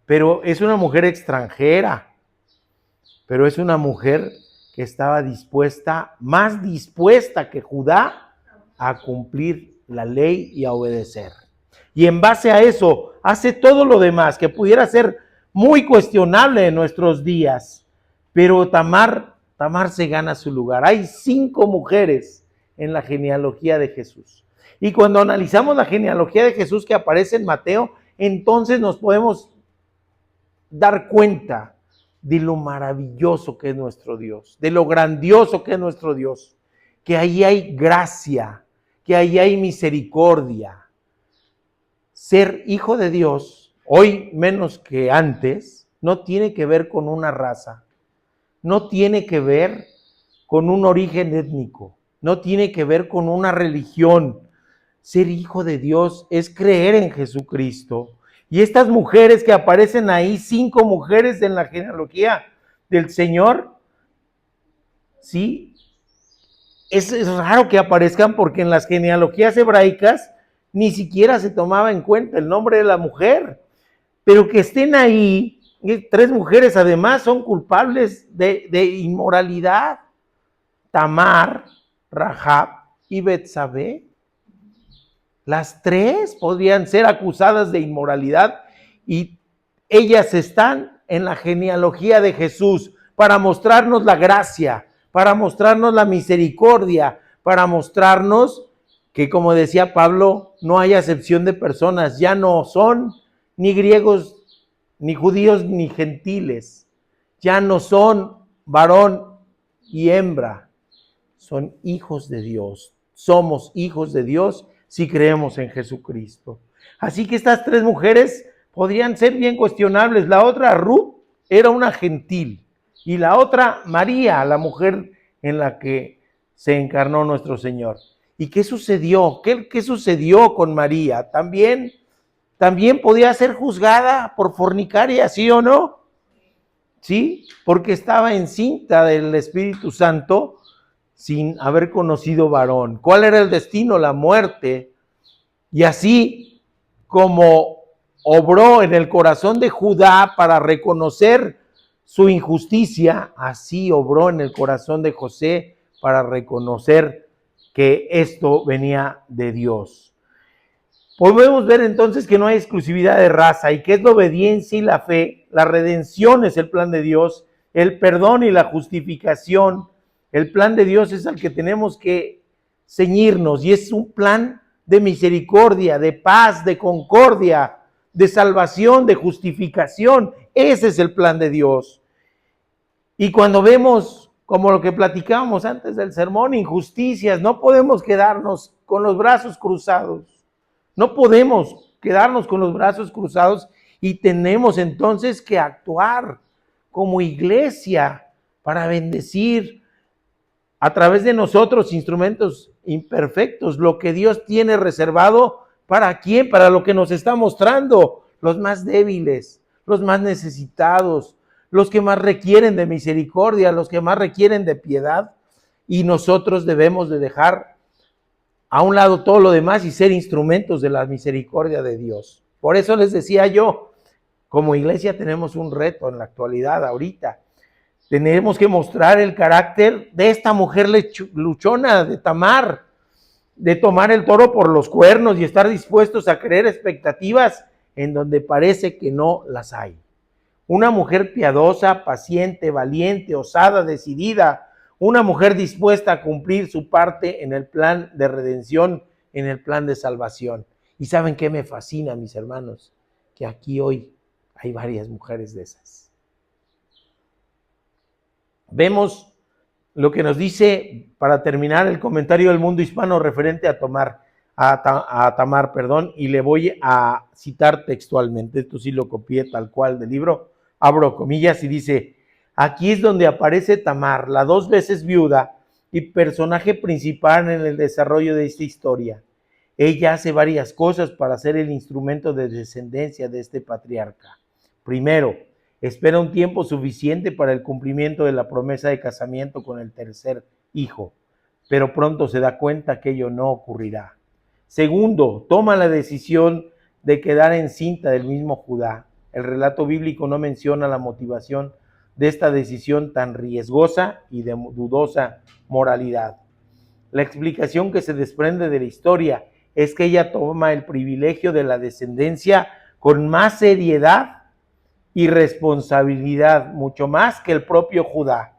Pero es una mujer extranjera. Pero es una mujer que estaba dispuesta, más dispuesta que Judá, a cumplir la ley y a obedecer. Y en base a eso, hace todo lo demás que pudiera ser muy cuestionable en nuestros días. Pero Tamar se gana su lugar. Hay 5 mujeres en la genealogía de Jesús. Y cuando analizamos la genealogía de Jesús que aparece en Mateo, entonces nos podemos dar cuenta de lo maravilloso que es nuestro Dios, de lo grandioso que es nuestro Dios, que ahí hay gracia, que ahí hay misericordia. Ser hijo de Dios, hoy menos que antes, no tiene que ver con una raza, no tiene que ver con un origen étnico, no tiene que ver con una religión. Ser hijo de Dios es creer en Jesucristo. Y estas mujeres que aparecen ahí, 5 mujeres en la genealogía del Señor, sí, es raro que aparezcan porque en las genealogías hebraicas ni siquiera se tomaba en cuenta el nombre de la mujer. Pero que estén ahí, 3 mujeres además son culpables de inmoralidad. Tamar, Rahab y Betsabé. Las 3 podrían ser acusadas de inmoralidad y ellas están en la genealogía de Jesús para mostrarnos la gracia, para mostrarnos la misericordia, para mostrarnos que, como decía Pablo, no hay acepción de personas, ya no son ni griegos ni judíos ni gentiles. Ya no son varón y hembra, son hijos de Dios. Somos hijos de Dios si creemos en Jesucristo. Así que estas tres mujeres podrían ser bien cuestionables. La otra, Ruth, era una gentil, y la otra, María, la mujer en la que se encarnó nuestro Señor. ¿Y qué sucedió? ¿Qué sucedió con María? También podía ser juzgada por fornicaria, ¿sí o no? Sí, porque estaba encinta del Espíritu Santo sin haber conocido varón. ¿Cuál era el destino? La muerte. Y así como obró en el corazón de Judá para reconocer su injusticia, así obró en el corazón de José para reconocer que esto venía de Dios. Podemos ver entonces que no hay exclusividad de raza y que es la obediencia y la fe, la redención es el plan de Dios, el perdón y la justificación. El plan de Dios es al que tenemos que ceñirnos y es un plan de misericordia, de paz, de concordia, de salvación, de justificación. Ese es el plan de Dios. Y cuando vemos, como lo que platicábamos antes del sermón, injusticias, no podemos quedarnos con los brazos cruzados. No podemos quedarnos con los brazos cruzados y tenemos entonces que actuar como iglesia para bendecir a través de nosotros, instrumentos imperfectos, lo que Dios tiene reservado. ¿Para quién? Para lo que nos está mostrando, los más débiles, los más necesitados, los que más requieren de misericordia, los que más requieren de piedad. Y nosotros debemos de dejar a un lado todo lo demás y ser instrumentos de la misericordia de Dios. Por eso les decía yo, como iglesia tenemos un reto en la actualidad, ahorita. Tenemos que mostrar el carácter de esta mujer luchona, de Tamar, de tomar el toro por los cuernos y estar dispuestos a creer expectativas en donde parece que no las hay. Una mujer piadosa, paciente, valiente, osada, decidida, una mujer dispuesta a cumplir su parte en el plan de redención, en el plan de salvación. ¿Y saben qué me fascina, mis hermanos? Que aquí hoy hay varias mujeres de esas. Vemos lo que nos dice, para terminar, el comentario del mundo hispano referente a Tamar, y le voy a citar textualmente. Esto sí lo copié tal cual del libro. Abro comillas y dice: aquí es donde aparece Tamar, la 2 veces viuda y personaje principal en el desarrollo de esta historia. Ella hace varias cosas para ser el instrumento de descendencia de este patriarca. Primero, espera un tiempo suficiente para el cumplimiento de la promesa de casamiento con el tercer hijo, pero pronto se da cuenta que ello no ocurrirá. Segundo, toma la decisión de quedar encinta del mismo Judá. El relato bíblico no menciona la motivación de esta decisión tan riesgosa y de dudosa moralidad. La explicación que se desprende de la historia es que ella toma el privilegio de la descendencia con más seriedad y responsabilidad, mucho más que el propio Judá,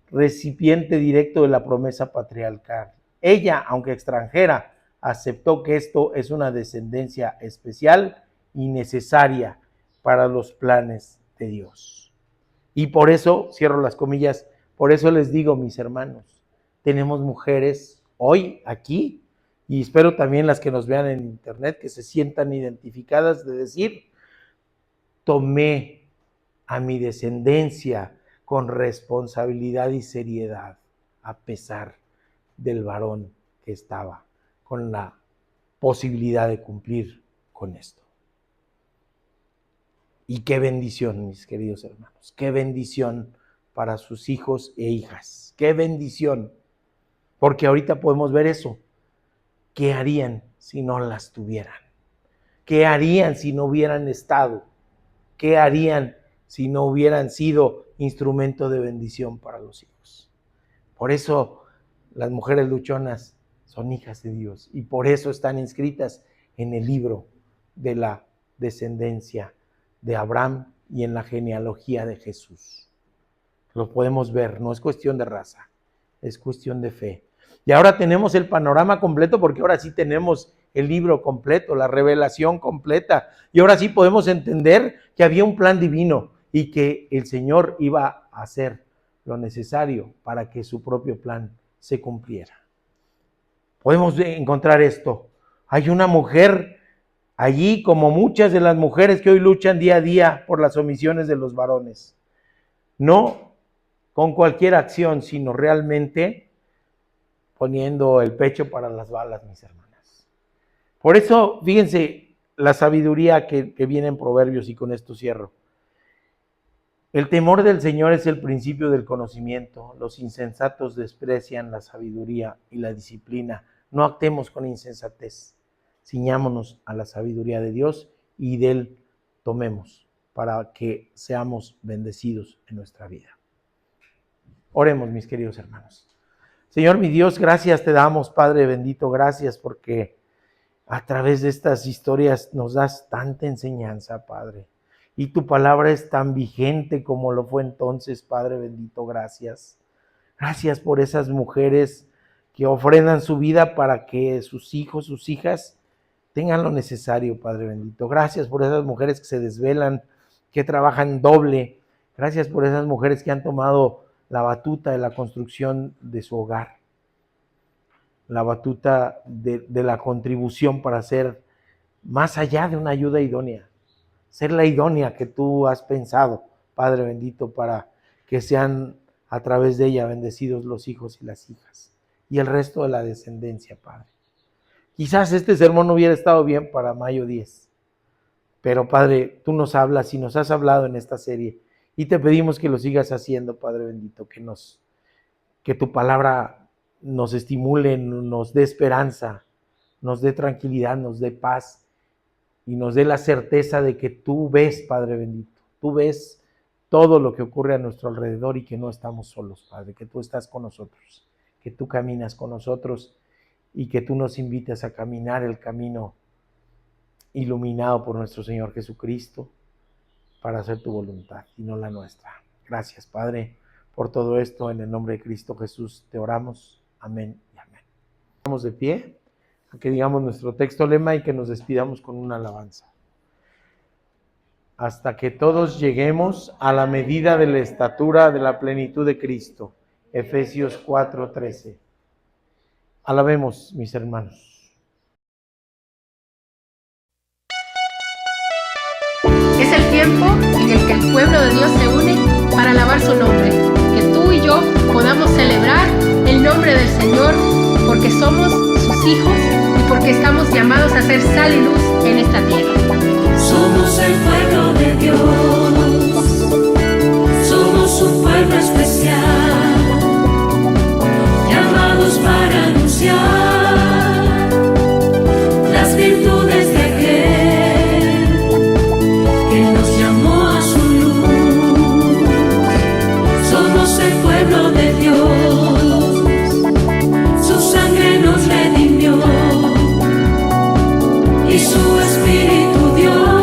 recipiente directo de la promesa patriarcal. Ella, aunque extranjera, aceptó que esto es una descendencia especial y necesaria para los planes de Dios. Y por eso, cierro las comillas, por eso les digo, mis hermanos, tenemos mujeres hoy aquí, y espero también las que nos vean en internet, que se sientan identificadas de decir: tomé a mi descendencia con responsabilidad y seriedad, a pesar del varón que estaba con la posibilidad de cumplir con esto. Y qué bendición, mis queridos hermanos, qué bendición para sus hijos e hijas, qué bendición, porque ahorita podemos ver eso. ¿Qué harían si no las tuvieran? ¿Qué harían si no hubieran estado? ¿Qué harían si no hubieran sido instrumento de bendición para los hijos? Por eso las mujeres luchonas son hijas de Dios y por eso están inscritas en el libro de la descendencia de Abraham y en la genealogía de Jesús. Lo podemos ver, no es cuestión de raza, es cuestión de fe. Y ahora tenemos el panorama completo porque ahora sí tenemos el libro completo, la revelación completa. Y ahora sí podemos entender que había un plan divino y que el Señor iba a hacer lo necesario para que su propio plan se cumpliera. Podemos encontrar esto. Hay una mujer allí, como muchas de las mujeres que hoy luchan día a día por las omisiones de los varones. No con cualquier acción, sino realmente poniendo el pecho para las balas, mis hermanas. Por eso, fíjense la sabiduría que viene en Proverbios, y con esto cierro. El temor del Señor es el principio del conocimiento. Los insensatos desprecian la sabiduría y la disciplina. No actuemos con insensatez. Ciñámonos a la sabiduría de Dios y de Él tomemos para que seamos bendecidos en nuestra vida. Oremos, mis queridos hermanos. Señor, mi Dios, gracias te damos, Padre bendito, gracias porque a través de estas historias nos das tanta enseñanza, Padre. Y tu palabra es tan vigente como lo fue entonces, Padre bendito, gracias. Gracias por esas mujeres que ofrendan su vida para que sus hijos, sus hijas tengan lo necesario, Padre bendito. Gracias por esas mujeres que se desvelan, que trabajan doble. Gracias por esas mujeres que han tomado la batuta de la construcción de su hogar, la batuta de la contribución para ser más allá de una ayuda idónea, ser la idónea que tú has pensado, Padre bendito, para que sean a través de ella bendecidos los hijos y las hijas y el resto de la descendencia, Padre. Quizás este sermón no hubiera estado bien para mayo 10, pero Padre, tú nos hablas y nos has hablado en esta serie y te pedimos que lo sigas haciendo, Padre bendito, que tu palabra nos estimule, nos dé esperanza, nos dé tranquilidad, nos dé paz y nos dé la certeza de que tú ves, Padre bendito, tú ves todo lo que ocurre a nuestro alrededor y que no estamos solos, Padre, que tú estás con nosotros, que tú caminas con nosotros y que tú nos invitas a caminar el camino iluminado por nuestro Señor Jesucristo para hacer tu voluntad y no la nuestra. Gracias, Padre, por todo esto. En el nombre de Cristo Jesús te oramos. Amén y amén. Vamos de pie a que digamos nuestro texto lema y que nos despidamos con una alabanza. Hasta que todos lleguemos a la medida de la estatura de la plenitud de Cristo. Efesios 4:13. Alabemos, mis hermanos. Es el tiempo en el que el pueblo de Dios se une para alabar su nombre. Que tú y yo podamos celebrar el nombre del Señor porque somos sus hijos y porque estamos llamados a ser sal y luz en esta tierra. Somos el pueblo de Dios, somos un pueblo especial, llamados para anunciar las virtudes de aquel que nos llamó a su luz. Somos el pueblo de Dios, su sangre nos redimió y su espíritu dio.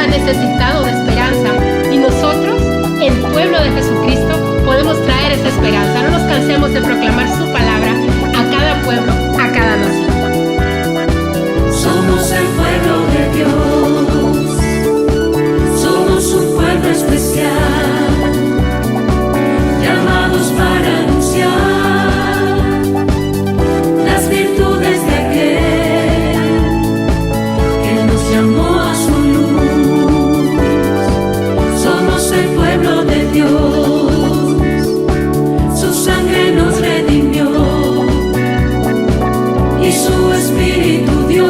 Necesitado de esperanza y nosotros, el pueblo de Jesucristo, podemos traer esa esperanza. No nos cansemos de proclamar su palabra a cada pueblo, a cada nación. Somos el pueblo de Dios, somos un pueblo especial, llamados para anunciar las virtudes de aquel que nos llamó a su luz. El pueblo de Dios, su sangre nos redimió y su espíritu dio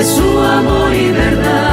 su amor y verdad.